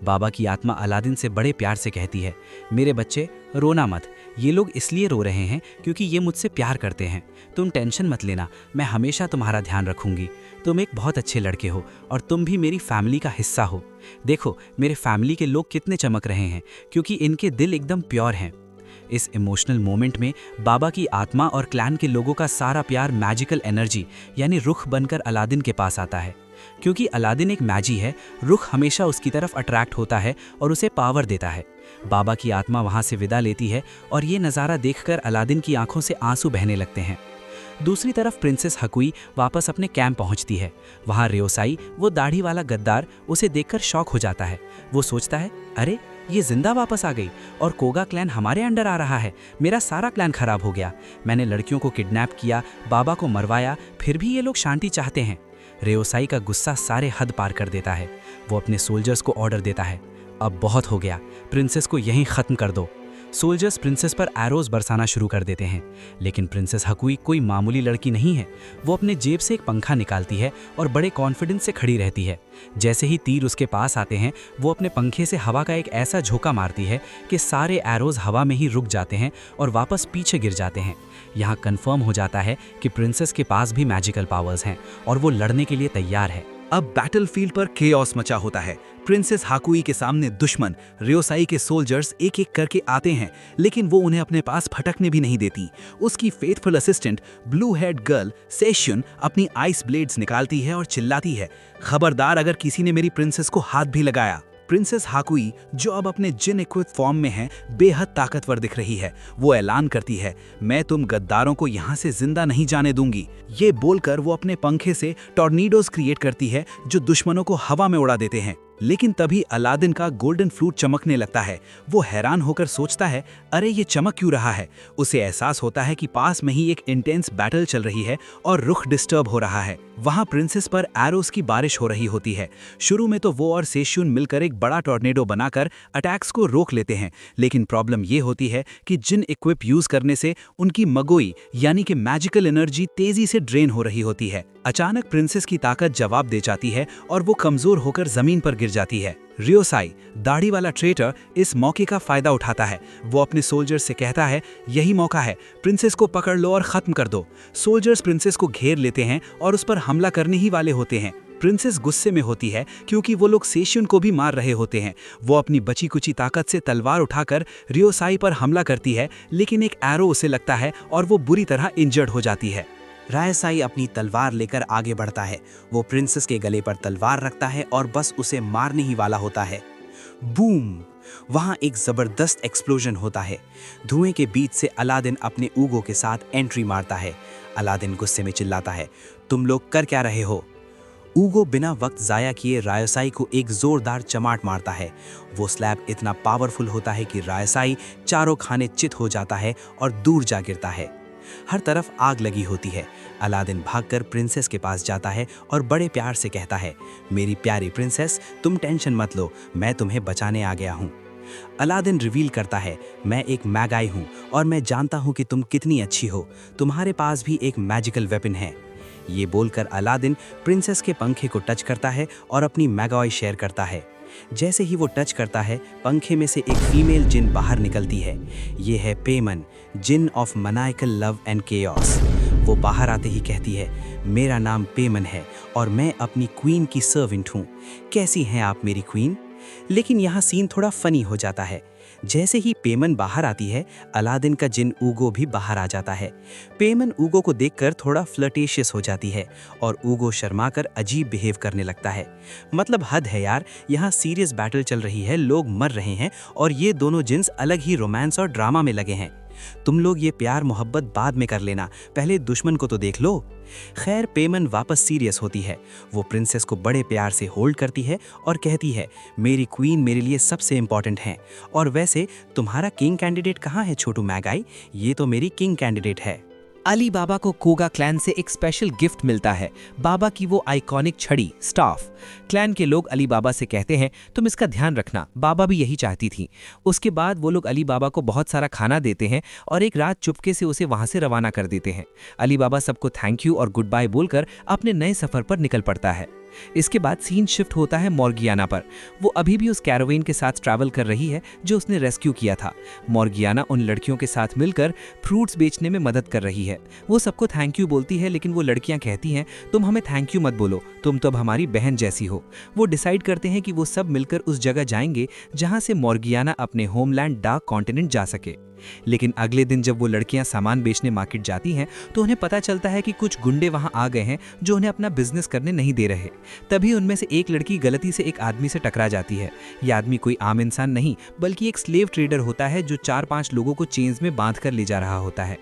बाबा की आत्मा अलादीन से बड़े प्यार से कहती है, मेरे बच्चे, रोना मत। ये लोग इसलिए रो रहे हैं क्योंकि ये मुझसे प्यार करते हैं। तुम टेंशन मत लेना, मैं हमेशा तुम्हारा ध्यान रखूंगी। तुम एक बहुत अच्छे लड़के हो और तुम भी मेरी फैमिली का हिस्सा हो। देखो मेरे फैमिली के लोग कितने चमक रहे हैं, क्योंकि इनके दिल एकदम प्योर हैं। इस इमोशनल मोमेंट में बाबा की आत्मा और क्लैन के लोगों का सारा प्यार मैजिकल एनर्जी यानी रुख बनकर अलादीन के पास आता है। क्योंकि अलादीन एक मैजी है, रुख हमेशा उसकी तरफ अट्रैक्ट होता है और उसे पावर देता है। बाबा की आत्मा वहाँ से विदा लेती है और ये नज़ारा देखकर अलादीन की आंखों से आंसू बहने लगते हैं। दूसरी तरफ प्रिंसेस हकुई वापस अपने कैंप पहुंचती है। वहाँ रियोसाई, वो दाढ़ी वाला गद्दार, उसे देखकर शॉक हो जाता है। वो सोचता है, अरे ये जिंदा वापस आ गई और कोगा क्लैन हमारे अंडर आ रहा है। मेरा सारा प्लान खराब हो गया। मैंने लड़कियों को किडनैप किया, बाबा को मरवाया, फिर भी ये लोग शांति चाहते हैं। रियोसाई का गुस्सा सारे हद पार कर देता है। वो अपने सोल्जर्स को ऑर्डर देता है, अब बहुत हो गया, प्रिंसेस को यहीं ख़त्म कर दो। सोल्जर्स प्रिंसेस पर एरोज बरसाना शुरू कर देते हैं। लेकिन प्रिंसेस हकुई कोई मामूली लड़की नहीं है। वो अपने जेब से एक पंखा निकालती है और बड़े कॉन्फिडेंस से खड़ी रहती है। जैसे ही तीर उसके पास आते हैं, वो अपने पंखे से हवा का एक ऐसा झोंका मारती है कि सारे एरोज हवा में ही रुक जाते हैं और वापस पीछे गिर जाते हैं। यहाँ कन्फर्म हो जाता है कि प्रिंसेस के पास भी मैजिकल पावर्स हैं और वो लड़ने के लिए तैयार है। अब बैटलफील्ड पर केओस मचा होता है। प्रिंसेस हाकुई के सामने दुश्मन रियोसाई के सोल्जर्स एक एक करके आते हैं, लेकिन वो उन्हें अपने पास फटकने भी नहीं देती। उसकी faithful assistant blue head girl सेशुन अपनी आइस ब्लेड्स निकालती है और चिल्लाती है, खबरदार अगर किसी ने मेरी प्रिंसेस को हाथ भी लगाया। प्रिंसेस हाकुई, जो अब अपने जिन इक्विप फॉर्म में है, बेहद ताकतवर दिख रही है। वो ऐलान करती है, मैं तुम गद्दारों को यहाँ से जिंदा नहीं जाने दूंगी। ये बोलकर वो अपने पंखे से टॉर्नीडोज क्रिएट करती है जो दुश्मनों को हवा में उड़ा देते हैं। लेकिन तभी अलादीन का गोल्डन फ्लूट चमकने लगता है। वो हैरान होकर सोचता है, अरे ये चमक क्यों रहा है? उसे एहसास होता है कि पास में ही एक इंटेंस बैटल चल रही है और रुख डिस्टर्ब हो रहा है। वहाँ प्रिंसेस पर एरोस की बारिश हो रही होती है। शुरू में तो वो और सेशुन मिलकर एक बड़ा टॉर्नेडो बनाकर अटैक्स को रोक लेते हैं, लेकिन प्रॉब्लम ये होती है कि जिन इक्विप यूज करने से उनकी मगोई यानी कि मैजिकल एनर्जी तेजी से ड्रेन हो रही होती है। अचानक प्रिंसेस की ताकत जवाब दे जाती है और वो कमजोर होकर जमीन पर गिर जाती है। रियोसाई, दाढ़ी वाला ट्रेटर, इस मौके का फायदा उठाता है। वो अपने सोल्जर्स से कहता है, यही मौका है, प्रिंसेस को पकड़ लो और खत्म कर दो। सोल्जर्स प्रिंसेस को घेर लेते हैं और उस पर हमला करने ही वाले होते हैं। प्रिंसेस गुस्से में होती है क्योंकि वो लोग सेशुन को भी मार रहे होते हैं। वो अपनी बची कुची ताकत से तलवार उठाकर रियोसाई पर हमला करती है, लेकिन एक एरो उसे लगता है और वो बुरी तरह इंजर्ड हो जाती है। रायसाई अपनी तलवार लेकर आगे बढ़ता है। वो प्रिंसेस के गले पर तलवार रखता है और बस उसे मारने ही वाला होता है। बूम! वहाँ एक जबरदस्त एक्सप्लोजन होता है। धुएं के बीच से अलादीन अपने ऊगो के साथ एंट्री मारता है। अलादीन गुस्से में चिल्लाता है, तुम लोग कर क्या रहे हो? ऊगो बिना वक्त जाया किए रायसाई को एक जोरदार चमाट मारता है। वो स्लैब इतना पावरफुल होता है कि रायसाई चारों खाने चित हो जाता है और दूर जा गिरता है। हर तरफ आग लगी होती है। अलादीन भागकर प्रिंसेस के पास जाता है और बड़े प्यार से कहता है, मेरी प्यारी प्रिंसेस, तुम टेंशन मत लो, मैं तुम्हें बचाने आ गया हूँ। अलादीन रिवील करता है, मैं एक मैगाई हूँ और मैं जानता हूँ कि तुम कितनी अच्छी हो, तुम्हारे पास भी एक मैजिकल वेपन है। ये बोलकर अलादीन प्रिंसेस के पंखे को टच करता है और अपनी मैगाई शेयर करता है। जैसे ही वो टच करता है, पंखे में से एक फीमेल जिन बाहर निकलती है। ये है पेमन, जिन ऑफ मनाइकल लव एंड केओस। वो बाहर आते ही कहती है, मेरा नाम पेमन है और मैं अपनी क्वीन की सर्वेंट हूँ। कैसी हैं आप मेरी क्वीन? लेकिन यहाँ सीन थोड़ा फनी हो जाता है। जैसे ही पेमन बाहर आती है, अलादीन का जिन ऊगो भी बाहर आ जाता है। पेमन ऊगो को देखकर थोड़ा फ्लर्टेशियस हो जाती है और ऊगो शर्माकर अजीब बिहेव करने लगता है। मतलब हद है यार, यहाँ सीरियस बैटल चल रही है, लोग मर रहे हैं और ये दोनों जिन्स अलग ही रोमांस और ड्रामा में लगे हैं। तुम लोग ये प्यार मोहब्बत बाद में कर लेना, पहले दुश्मन को तो देख लो। खैर, पेमन वापस सीरियस होती है। वो प्रिंसेस को बड़े प्यार से होल्ड करती है और कहती है, मेरी क्वीन मेरे लिए सबसे इम्पॉर्टेंट है। और वैसे तुम्हारा किंग कैंडिडेट कहाँ है छोटू मैगाई? ये तो मेरी किंग कैंडिडेट है। अली बाबा को कोगा क्लैन से एक स्पेशल गिफ्ट मिलता है, बाबा की वो आइकॉनिक छड़ी स्टाफ। क्लैन के लोग अली बाबा से कहते हैं, तुम इसका ध्यान रखना, बाबा भी यही चाहती थी। उसके बाद वो लोग अली बाबा को बहुत सारा खाना देते हैं और एक रात चुपके से उसे वहां से रवाना कर देते हैं। अली बाबा सबको थैंक यू और गुड बाय बोलकर अपने नए सफर पर निकल पड़ता है। इसके बाद सीन शिफ्ट होता है मॉर्गियाना पर। वो अभी भी उस कैरावेन के साथ ट्रैवल कर रही है जो उसने रेस्क्यू किया था। मॉर्गियाना उन लड़कियों के साथ मिलकर फ्रूट्स बेचने में मदद कर रही है। वो सबको थैंक यू बोलती है, लेकिन वो लड़कियां कहती हैं, तुम हमें थैंक यू मत बोलो, तुम तो अब हमारी बहन जैसी हो। वो डिसाइड करते हैं कि वो सब मिलकर उस जगह जाएंगे जहां से मॉर्गियाना अपने होमलैंड डार्क कॉन्टिनेंट जा सके। लेकिन अगले दिन जब वो लड़कियां सामान बेचने मार्केट जाती हैं तो उन्हें पता चलता है कि कुछ गुंडे वहां आ गए हैं जो उन्हें अपना बिजनेस करने नहीं दे रहे। तभी उनमें से एक लड़की गलती से एक आदमी से टकरा जाती है। यह आदमी कोई आम इंसान नहीं बल्कि एक स्लेव ट्रेडर होता है जो 4-5 लोगों को चेन्स में बांध कर ले जा रहा होता है।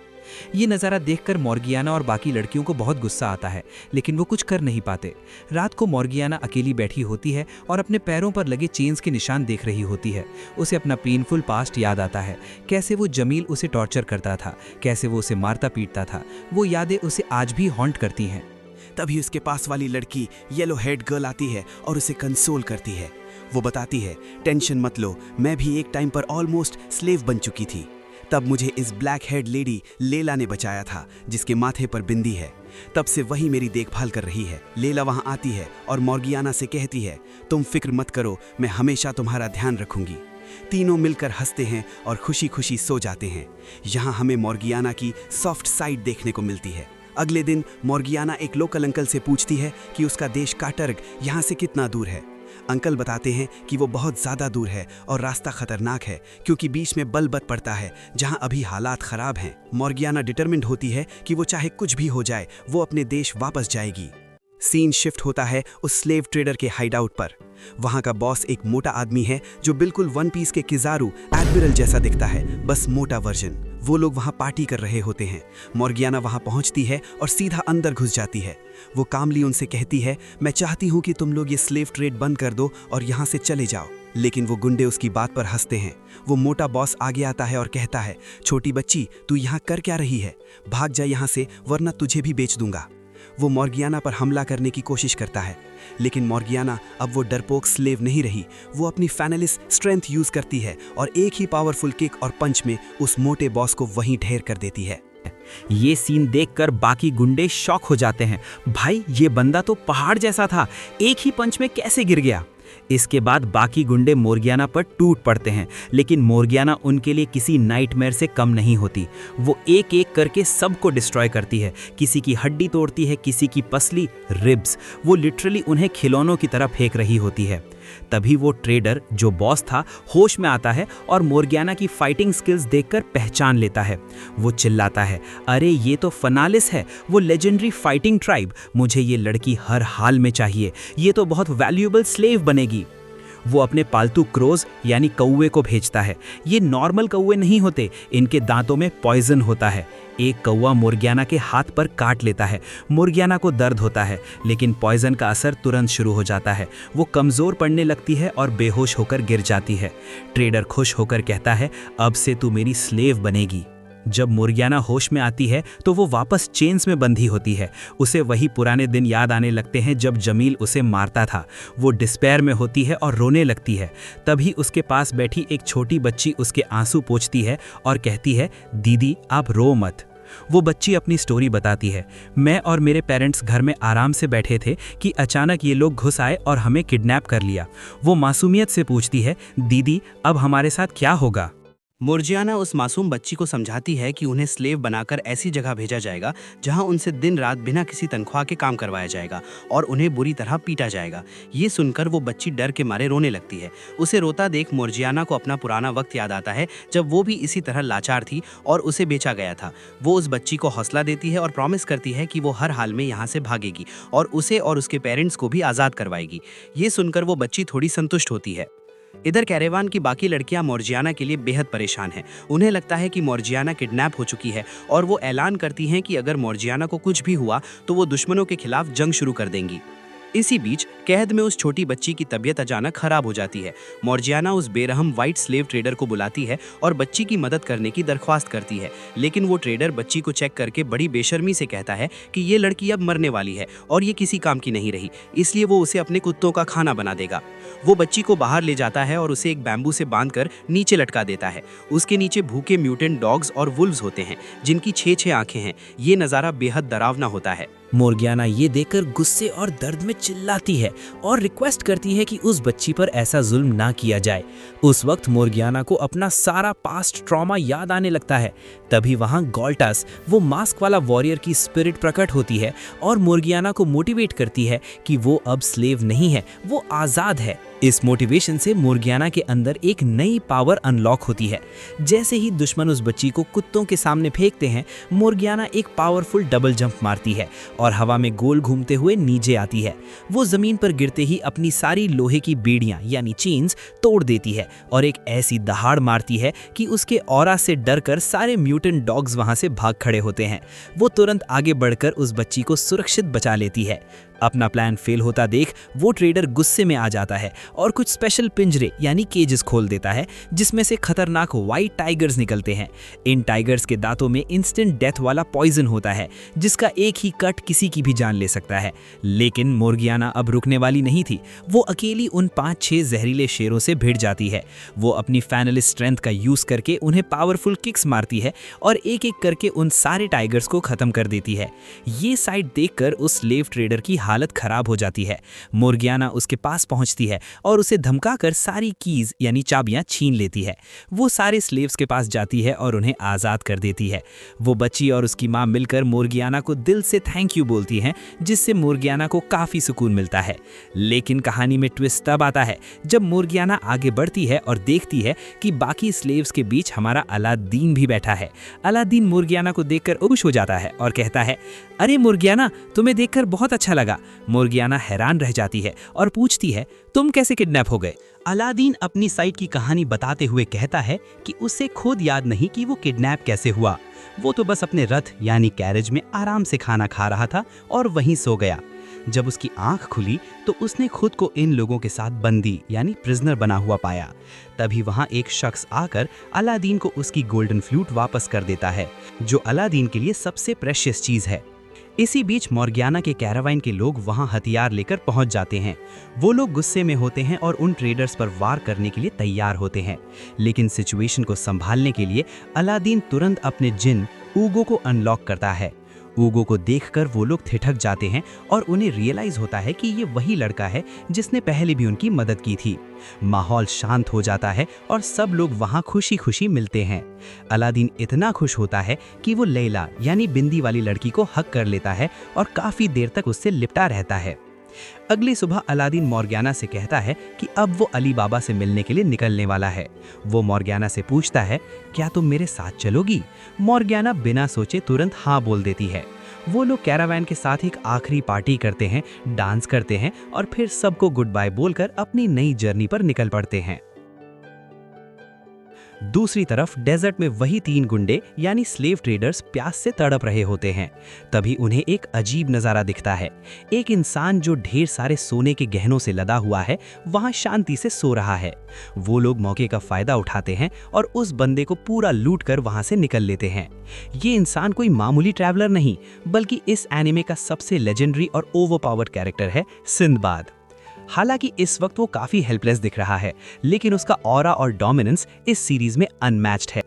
ये नज़ारा देखकर मॉर्गियाना और बाकी लड़कियों को बहुत गुस्सा आता है, लेकिन वो कुछ कर नहीं पाते। रात को मॉर्गियाना अकेली बैठी होती है और अपने पैरों पर लगे चेन्स के निशान देख रही होती है। उसे अपना पेनफुल पास्ट याद आता है, कैसे वो जमील उसे टॉर्चर करता था, कैसे वो उसे मारता पीटता था। वो यादें उसे आज भी हॉन्ट करती हैं। तभी उसके पास वाली लड़की येलो हेड गर्ल आती है और उसे कंसोल करती है। वो बताती है, टेंशन मत लो, मैं भी एक टाइम पर ऑलमोस्ट स्लेव बन चुकी थी। तब मुझे इस ब्लैक हेड लेडी लेला ने बचाया था जिसके माथे पर बिंदी है। तब से वही मेरी देखभाल कर रही है। लेला वहां आती है और मॉर्गियाना से कहती है, तुम फिक्र मत करो, मैं हमेशा तुम्हारा ध्यान रखूंगी। तीनों मिलकर हंसते हैं और खुशी खुशी सो जाते हैं। यहाँ हमें मॉर्गियाना की सॉफ्ट साइड देखने को मिलती है। अगले दिन मॉर्गियाना एक लोकल अंकल से पूछती है कि उसका देश काटर्ग यहाँ से कितना दूर है। अंकल बताते हैं कि वो बहुत ज़्यादा दूर है और रास्ता खतरनाक है क्योंकि बीच में बलबत पड़ता है जहां अभी हालात ख़राब हैं। मॉर्गियाना डिटरमिन्ड होती है कि वो चाहे कुछ भी हो जाए वो अपने देश वापस जाएगी। सीन शिफ्ट होता है उस स्लेव ट्रेडर के हाइडआउट पर। वहां का बॉस एक मोटा आदमी है जो बिल्कुल वन पीस के किजारू एडमिरल जैसा दिखता है, बस मोटा वर्जन। वो लोग वहां पार्टी कर रहे होते हैं। मॉर्गियाना वहां पहुंचती है और सीधा अंदर घुस जाती है। वो कामली उनसे कहती है, मैं चाहती हूं कि तुम लोग ये स्लेव ट्रेड बंद कर दो और यहां से चले जाओ। लेकिन वो गुंडे उसकी बात पर हंसते हैं। वो मोटा बॉस आगे आता है और कहता है, छोटी बच्ची, तू यहाँ कर क्या रही है? भाग जा यहाँ से वरना तुझे भी बेच दूंगा। वो मॉर्गियाना पर हमला करने की कोशिश करता है, लेकिन मॉर्गियाना अब वो डरपोक स्लेव नहीं रही। वो अपनी फैनलिस स्ट्रेंथ यूज करती है और एक ही पावरफुल किक और पंच में उस मोटे बॉस को वहीं ढेर कर देती है। ये सीन देखकर बाकी गुंडे शॉक हो जाते हैं। भाई, ये बंदा तो पहाड़ जैसा था, एक ही पंच में कैसे गिर गया? इसके बाद बाकी गुंडे मॉर्गियाना पर टूट पड़ते हैं, लेकिन मॉर्गियाना उनके लिए किसी नाइटमेयर से कम नहीं होती। वो एक एक करके सबको डिस्ट्रॉय करती है। किसी की हड्डी तोड़ती है, किसी की पसली, रिब्स। वो लिटरली उन्हें खिलौनों की तरह फेंक रही होती है। तभी वो ट्रेडर जो बॉस था होश में आता है और मॉर्गियाना की फाइटिंग स्किल्स देखकर पहचान लेता है। वो चिल्लाता है, अरे ये तो फनालिस है, वो लेजेंडरी फाइटिंग ट्राइब। मुझे ये लड़की हर हाल में चाहिए, ये तो बहुत वैल्यूएबल स्लेव बनेगी। वो अपने पालतू क्रोज यानी कौवे को भेजता है। ये नॉर्मल कौवे नहीं होते, इनके दांतों में पॉइजन होता है। एक कौवा मॉर्गियाना के हाथ पर काट लेता है। मॉर्गियाना को दर्द होता है, लेकिन पॉइजन का असर तुरंत शुरू हो जाता है। वो कमज़ोर पड़ने लगती है और बेहोश होकर गिर जाती है। ट्रेडर खुश होकर कहता है, अब से तू मेरी स्लेव बनेगी। जब मोर्गियाना होश में आती है तो वो वापस चेन्स में बंधी होती है। उसे वही पुराने दिन याद आने लगते हैं जब जमील उसे मारता था। वो डिस्पेयर में होती है और रोने लगती है। तभी उसके पास बैठी एक छोटी बच्ची उसके आंसू पोंछती है और कहती है, दीदी आप रो मत। वो बच्ची अपनी स्टोरी बताती है, मैं और मेरे पेरेंट्स घर में आराम से बैठे थे कि अचानक ये लोग घुस आए और हमें किडनैप कर लिया। वो मासूमियत से पूछती है, दीदी अब हमारे साथ क्या होगा। मोर्जियाना उस मासूम बच्ची को समझाती है कि उन्हें स्लेव बनाकर ऐसी जगह भेजा जाएगा जहां उनसे दिन रात बिना किसी तनख्वाह के काम करवाया जाएगा और उन्हें बुरी तरह पीटा जाएगा। ये सुनकर वो बच्ची डर के मारे रोने लगती है। उसे रोता देख मोर्जियाना को अपना पुराना वक्त याद आता है जब वो भी इसी तरह लाचार थी और उसे बेचा गया था। वो उस बच्ची को हौसला देती है और प्रॉमिस करती है कि वो हर हाल में यहाँ से भागेगी और उसे और उसके पेरेंट्स को भी आज़ाद करवाएगी। ये सुनकर वो बच्ची थोड़ी संतुष्ट होती है। इधर कैरेवान की बाकी लड़कियां मोर्जियाना के लिए बेहद परेशान हैं। उन्हें लगता है कि मोर्जियाना किडनैप हो चुकी है और वो ऐलान करती हैं कि अगर मोर्जियाना को कुछ भी हुआ तो वो दुश्मनों के खिलाफ जंग शुरू कर देंगी। इसी बीच कैद में उस छोटी बच्ची की तबीयत अचानक खराब हो जाती है। मोर्जियाना उस बेरहम वाइट स्लेव ट्रेडर को बुलाती है और बच्ची की मदद करने की दरख्वास्त करती है, लेकिन वो ट्रेडर बच्ची को चेक करके बड़ी बेशर्मी से कहता है कि ये लड़की अब मरने वाली है और ये किसी काम की नहीं रही, इसलिए वो उसे अपने कुत्तों का खाना बना देगा। वो बच्ची को बाहर ले जाता है और उसे एक बैम्बू से बांधकर नीचे लटका देता है। उसके नीचे भूखे म्यूटेंट डॉग्स और वुल्व्स होते हैं जिनकी 6-6 आंखें हैं। ये नज़ारा बेहद डरावना होता है। मोर्गियाना ये देखकर गुस्से और दर्द में चिल्लाती है और रिक्वेस्ट करती है कि उस बच्ची पर ऐसा जुल्म ना किया जाए। उस वक्त मोर्गियाना को अपना सारा पास्ट ट्रॉमा याद आने लगता है। तभी वहाँ गॉल्टास, वो मास्क वाला वॉरियर की स्पिरिट प्रकट होती है और मोर्गियाना को मोटिवेट करती है कि वो अब स्लेव नहीं है, वो आज़ाद है। इस मोटिवेशन से मोर्गियाना के अंदर एक नई पावर अनलॉक होती है। जैसे ही दुश्मन उस बच्ची को कुत्तों के सामने फेंकते हैं, मोर्गियाना एक पावरफुल डबल जंप मारती है और हवा में गोल घूमते हुए नीचे आती है। वो जमीन पर गिरते ही अपनी सारी लोहे की बेड़ियां यानी चेन्स तोड़ देती है और एक ऐसी दहाड़ मारती है कि उसके ऑरा से डरकर सारे म्यूटेंट डॉग्स वहां से भाग खड़े होते हैं। वो तुरंत आगे बढ़कर उस बच्ची को सुरक्षित बचा लेती है। अपना प्लान फेल होता देख वो ट्रेडर गुस्से में आ जाता है और कुछ स्पेशल पिंजरे यानी केजेस खोल देता है जिसमें से खतरनाक वाइट टाइगर्स निकलते हैं। इन टाइगर्स के दांतों में इंस्टेंट डेथ वाला पॉइजन होता है जिसका एक ही कट किसी की भी जान ले सकता है। लेकिन मोर्गियाना अब रुकने वाली नहीं थी। वो अकेली उन 5-6 जहरीले शेरों से भिड़ जाती है। वो अपनी फैनल स्ट्रेंथ का यूज करके उन्हें पावरफुल किक्स मारती है और एक एक करके उन सारे टाइगर्स को खत्म कर देती है। ये साइड देखकर उस स्लेव ट्रेडर की हालत खराब हो जाती है। मोर्गियाना उसके पास पहुंचती है और उसे धमकाकर सारी कीज यानी चाबियां छीन लेती है। वो सारे स्लेव्स के पास जाती है और उन्हें आज़ाद कर देती है। वो बच्ची और उसकी मां मिलकर मोर्गियाना को दिल से थैंक यू बोलती हैं, जिससे मोर्गियाना को काफ़ी सुकून मिलता है। लेकिन कहानी में ट्विस्ट तब आता है जब मोर्गियाना आगे बढ़ती है और देखती है कि बाकी स्लेव्स के बीच हमारा अलादीन भी बैठा है। अलादीन मोर्गियाना को देखकर खुश हो जाता है और कहता है, अरे मोर्गियाना, तुम्हें देखकर बहुत अच्छा लगा। मोर्गियाना हैरान रह जाती है और पूछती है, तुम कैसे किडनैप हो गए? अलादीन अपनी साइड की कहानी बताते हुए कहता है कि उसे खुद याद नहीं कि वो किडनैप कैसे हुआ। वो तो बस अपने रथ यानी कैरेज में आराम से खाना खा रहा था और वहीं सो गया। जब उसकी आंख खुली तो उसने खुद को इन लोगों के साथ बंदी यानी प्रिजनर बना हुआ पाया। तभी वहां एक शख्स आकर अलादीन को उसकी गोल्डन फ्लूट वापस कर देता है, जो अलादीन के लिए सबसे प्रेशियस चीज है। इसी बीच मोर्गियाना के कैरावान के लोग वहां हथियार लेकर पहुंच जाते हैं। वो लोग गुस्से में होते हैं और उन ट्रेडर्स पर वार करने के लिए तैयार होते हैं। लेकिन सिचुएशन को संभालने के लिए अलादीन तुरंत अपने जिन ऊगो को अनलॉक करता है। ऊगो को देखकर वो लोग ठिठक जाते हैं और उन्हें रियलाइज होता है कि ये वही लड़का है जिसने पहले भी उनकी मदद की थी। माहौल शांत हो जाता है और सब लोग वहां खुशी खुशी मिलते हैं। अलादीन इतना खुश होता है कि वो लैला यानी बिंदी वाली लड़की को हक कर लेता है और काफी देर तक उससे लिपटा रहता है। अगली सुबह अलादीन मोर्गियाना से कहता है कि अब वो अली बाबा से मिलने के लिए निकलने वाला है। वो मोर्गियाना से पूछता है, क्या तुम मेरे साथ चलोगी? मोर्गियाना बिना सोचे तुरंत हाँ बोल देती है। वो लोग कैरावान के साथ एक आखिरी पार्टी करते हैं, डांस करते हैं और फिर सबको गुड बाय बोलकर अपनी नई जर्नी पर निकल पड़ते हैं। दूसरी तरफ डेजर्ट में वही 3 गुंडे यानी स्लेव ट्रेडर्स प्यास से तड़प रहे होते हैं। तभी उन्हें एक अजीब नज़ारा दिखता है। एक इंसान जो ढेर सारे सोने के गहनों से लदा हुआ है वहां शांति से सो रहा है। वो लोग मौके का फायदा उठाते हैं और उस बंदे को पूरा लूट कर वहां से निकल लेते हैं। ये इंसान कोई मामूली ट्रैवलर नहीं बल्कि इस एनिमे का सबसे लेजेंडरी और ओवरपावर्ड कैरेक्टर है सिंदबाद। हालांकि इस वक्त वो काफी हेल्पलेस दिख रहा है, लेकिन उसका ऑरा और डोमिनेंस इस सीरीज में अनमैच्ड है।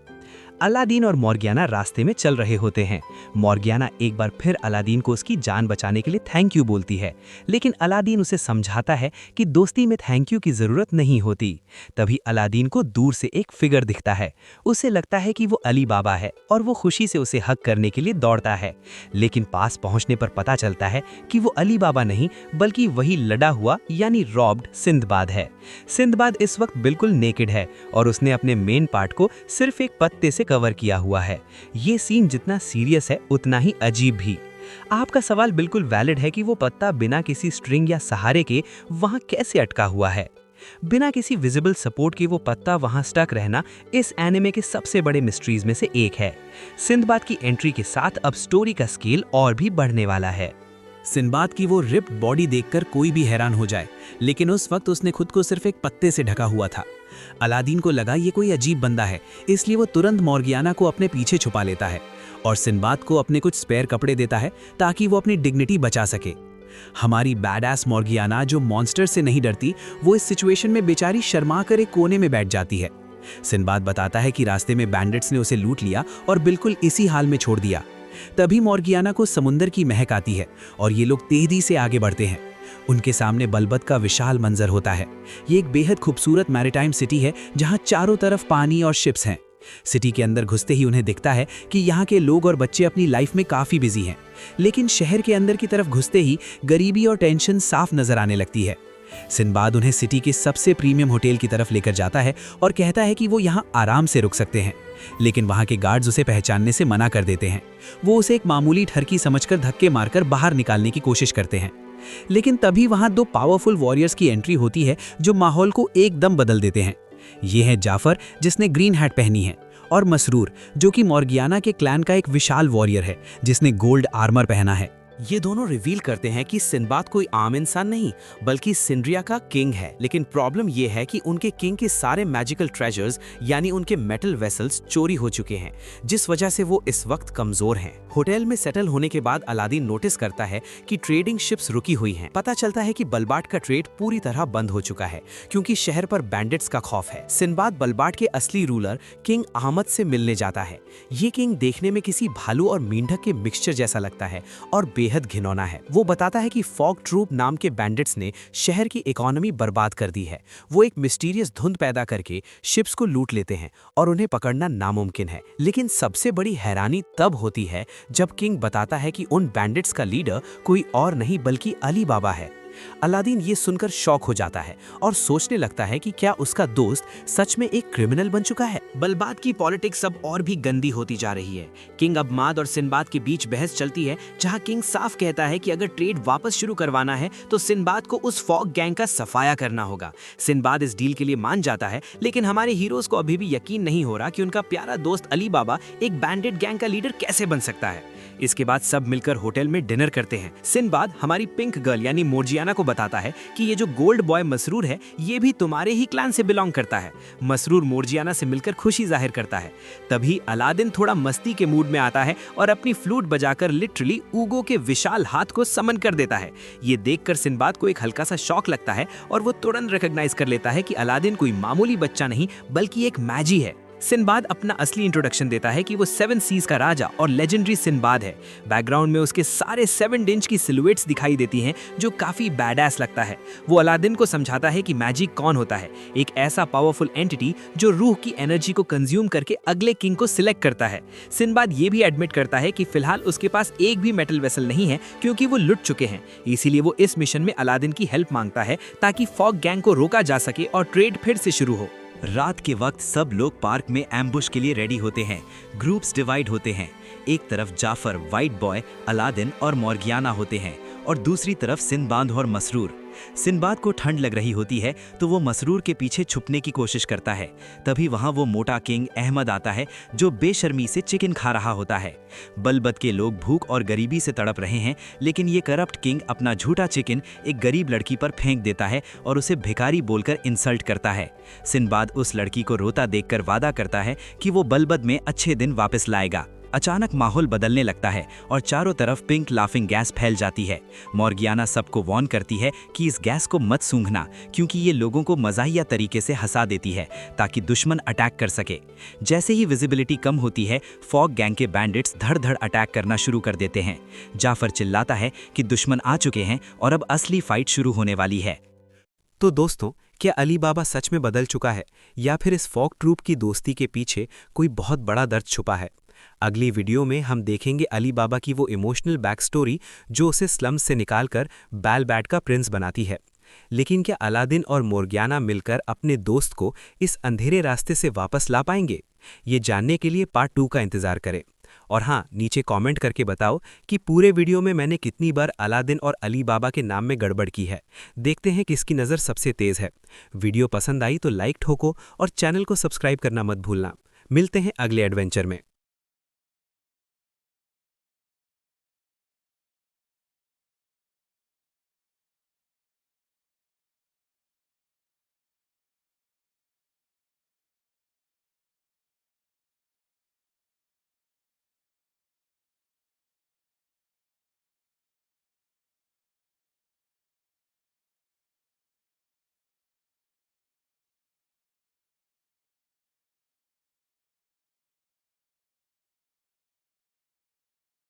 अलादीन और मॉर्गियाना रास्ते में चल रहे होते हैं। मॉर्गियाना एक बार फिर अलादीन को उसकी जान बचाने के लिए थैंक यू बोलती है, लेकिन अलादीन उसे समझाता है कि दोस्ती में थैंक यू की जरूरत नहीं होती। तभी अलादीन को दूर से एक फिगर दिखता है। उसे लगता है कि वो अली बाबा है और वो खुशी से उसे हक करने के लिए दौड़ता है, लेकिन पास पहुंचने पर पता चलता है कि वो अली बाबा नहीं बल्कि वही लड़ा हुआ यानी रॉब्ड सिंदबाद है। सिंदबाद इस वक्त बिल्कुल नेकेड है और उसने अपने मेन पार्ट को सिर्फ एक पत्ते से कवर किया हुआ है। ये सीन जितना सीरियस है उतना ही अजीब भी। आपका सवाल बिल्कुल वैलिड है कि वो पत्ता बिना किसी स्ट्रिंग या सहारे के वहां कैसे अटका हुआ है। बिना किसी विजिबल सपोर्ट के वो पत्ता वहां स्टक रहना इस एनिमे के सबसे बड़े मिस्ट्रीज में से एक है। सिंदबाद की एंट्री के साथ अब स्टोरी का स्केल और भी बढ़ने वाला है। सिंदबाद की वो रिप्ड बॉडी देखकर कोई भी हैरान हो जाए, लेकिन उस वक्त उसने खुद को सिर्फ एक पत्ते से ढका हुआ था। अलादीन को लगा ये कोई अजीब बंदा है, इसलिए वो तुरंत मॉर्गियाना को अपने पीछे छुपा लेता है और सिंदबाद को अपने कुछ स्पेयर कपड़े देता है ताकि वो अपनी डिग्निटी बचा सके। हमारी बैडएस मॉर्गियाना जो मॉन्स्टर से नहीं डरती, वो इस सिचुएशन में बेचारी शर्मा कर एक कोने में बैठ जाती है। सिंदबाद बताता है कि रास्ते में बैंडिट्स ने उसे लूट लिया और बिल्कुल इसी हाल में छोड़ दिया। तभी मॉर्गियाना को समुंदर की महक आती है और ये लोग तेजी से आगे बढ़ते हैं। उनके सामने बलबत का विशाल मंजर होता है। ये एक बेहद खूबसूरत मैरीटाइम सिटी है जहां चारों तरफ पानी और शिप्स हैं। सिटी के अंदर घुसते ही उन्हें दिखता है कि यहाँ के लोग और बच्चे अपनी लाइफ में काफ़ी बिजी हैं, लेकिन शहर के अंदर की तरफ घुसते ही गरीबी और टेंशन साफ नजर आने लगती है। सिंदबाद उन्हें सिटी के सबसे प्रीमियम होटल की तरफ लेकर जाता है और कहता है कि वो यहाँ आराम से रुक सकते हैं, लेकिन वहाँ के गार्ड्स उसे पहचानने से मना कर देते हैं। वो उसे एक मामूली ठरकी समझकर धक्के मारकर बाहर निकालने की कोशिश करते हैं, लेकिन तभी वहाँ 2 पावरफुल वॉरियर्स की एंट्री होती है जो माहौल को एकदम बदल देते हैं। ये है जाफर जिसने ग्रीन हैट पहनी है और मसरूर जो कि मॉर्गियाना के क्लैन का एक विशाल वॉरियर है जिसने गोल्ड आर्मर पहना है। ये दोनों रिवील करते हैं कि सिंदबाद कोई आम इंसान नहीं बल्कि सिंड्रिया का किंग है, लेकिन प्रॉब्लम ये है कि उनके किंग के सारे मैजिकल ट्रेजर्स यानी उनके मेटल वेसल्स चोरी हो चुके हैं, जिस वजह से वो इस वक्त कमजोर हैं। होटल में सेटल होने के बाद अलादीन नोटिस करता है कि ट्रेडिंग शिप्स रुकी हुई हैं। पता चलता है कि बलबाट का ट्रेड पूरी तरह बंद हो चुका है क्योंकि शहर पर बैंडिट्स का खौफ है। सिंदबाद बलबाट के असली रूलर किंग अहमद से मिलने जाता है। ये किंग देखने में किसी भालू और मेंढक के मिक्सचर जैसा लगता है और बेहद घिनौना है। वो बताता है कि फॉग ट्रूप नाम के बैंडिट्स ने शहर की इकोनॉमी बर्बाद कर दी है। वो एक मिस्टीरियस धुंध पैदा करके शिप्स को लूट लेते हैं और उन्हें पकड़ना नामुमकिन है। लेकिन सबसे बड़ी हैरानी तब होती है जब किंग बताता है कि उन बैंडिट्स का लीडर कोई और नहीं बल्कि अली बाबा है। अलादीन ये सुनकर शॉक हो जाता है और सोचने लगता है कि क्या उसका दोस्त सच में एक क्रिमिनल बन चुका है। बलबात की पॉलिटिक्स अब और भी गंदी होती जा रही है। किंग अबमाद और सिंदबाद के बीच बहस चलती है, जहां किंग साफ कहता है कि अगर ट्रेड वापस शुरू करवाना है तो सिंदबाद को उस फॉग गैंग का सफाया करना होगा। सिंदबाद इस डील के लिए मान जाता है, लेकिन हमारे हीरोज को अभी भी यकीन नहीं हो रहा कि उनका प्यारा दोस्त अली बाबा एक बैंडिट गैंग का लीडर कैसे बन सकता है। इसके बाद सब मिलकर होटल में डिनर करते हैं। सिंदबाद हमारी पिंक गर्ल यानी मोर्जियाना को बताता है कि ये जो गोल्ड बॉय मसरूर है ये भी तुम्हारे ही क्लैन से बिलोंग करता है। मसरूर मोर्जियाना से मिलकर खुशी जाहिर करता है। तभी अलादीन थोड़ा मस्ती के मूड में आता है और अपनी फ्लूट बजाकर लिटरली ऊगो के विशाल हाथ को समन कर देता है। ये देखकर सिंदबाद को एक हल्का सा शॉक लगता है और वो तुरंत रिकॉग्नाइज कर लेता है कि अलादीन कोई मामूली बच्चा नहीं बल्कि एक मैजी है। सिंदबाद अपना असली इंट्रोडक्शन देता है कि वो 7 सीज का राजा और लेजेंडरी सिंदबाद है। बैकग्राउंड में उसके सारे 7 इंच की सिलुएट्स दिखाई देती हैं जो काफी बैडएस लगता है। वो अलादीन को समझाता है कि मैजिक कौन होता है, एक ऐसा पावरफुल एंटिटी जो रूह की एनर्जी को कंज्यूम करके अगले किंग को सिलेक्ट करता है। सिंदबाद ये भी एडमिट करता है कि फिलहाल उसके पास एक भी मेटल वेसल नहीं है क्योंकि वो लुट चुके हैं। इसीलिए वो इस मिशन में अलादीन की हेल्प मांगता है ताकि फॉग गैंग को रोका जा सके और ट्रेड फिर से शुरू हो। रात के वक्त सब लोग पार्क में एम्बुश के लिए रेडी होते हैं। ग्रुप्स डिवाइड होते हैं। एक तरफ जाफर, वाइट बॉय, अलादीन और मॉर्गियाना होते हैं और दूसरी तरफ सिंदबाद और मसरूर। सिंबाद को ठंड लग रही होती है तो वो मसरूर के पीछे छुपने की कोशिश करता है। तभी वहाँ वो मोटा किंग अहमद आता है जो बेशर्मी से चिकन खा रहा होता है। बलबत के लोग भूख और गरीबी से तड़प रहे हैं, लेकिन ये करप्ट किंग अपना झूठा चिकन एक गरीब लड़की पर फेंक देता है और उसे भिखारी बोलकर इंसल्ट करता है। सिंबाद उस लड़की को रोता देखकर वादा करता है कि वो बलबत में अच्छे दिन वापस लाएगा। अचानक माहौल बदलने लगता है और चारों तरफ पिंक लाफिंग गैस फैल जाती है। मॉर्गियाना सबको वार्न करती है कि इस गैस को मत सूंघना, क्योंकि ये लोगों को मज़ाहिया तरीके से हंसा देती है ताकि दुश्मन अटैक कर सके। जैसे ही विजिबिलिटी कम होती है, फॉग गैंग के बैंडिट्स धड़ धड़ अटैक करना शुरू कर देते हैं। जाफर चिल्लाता है कि दुश्मन आ चुके हैं और अब असली फाइट शुरू होने वाली है। तो दोस्तों, क्या अली बाबा सच में बदल चुका है या फिर इस फॉग ट्रूप की दोस्ती के पीछे कोई बहुत बड़ा दर्द छुपा है? अगली वीडियो में हम देखेंगे अली बाबा की वो इमोशनल बैक स्टोरी जो उसे स्लम्स से निकालकर बैलबैट का प्रिंस बनाती है। लेकिन क्या अलादीन और मोर्गियाना मिलकर अपने दोस्त को इस अंधेरे रास्ते से वापस ला पाएंगे? ये जानने के लिए पार्ट 2 का इंतजार करें। और हाँ, नीचे कमेंट करके बताओ कि पूरे वीडियो में मैंने कितनी बार अलादीन और अली बाबा के नाम में गड़बड़ की है। देखते हैं किसकी नज़र सबसे तेज़ है। वीडियो पसंद आई तो लाइक ठोको और चैनल को सब्सक्राइब करना मत भूलना। मिलते हैं अगले एडवेंचर में।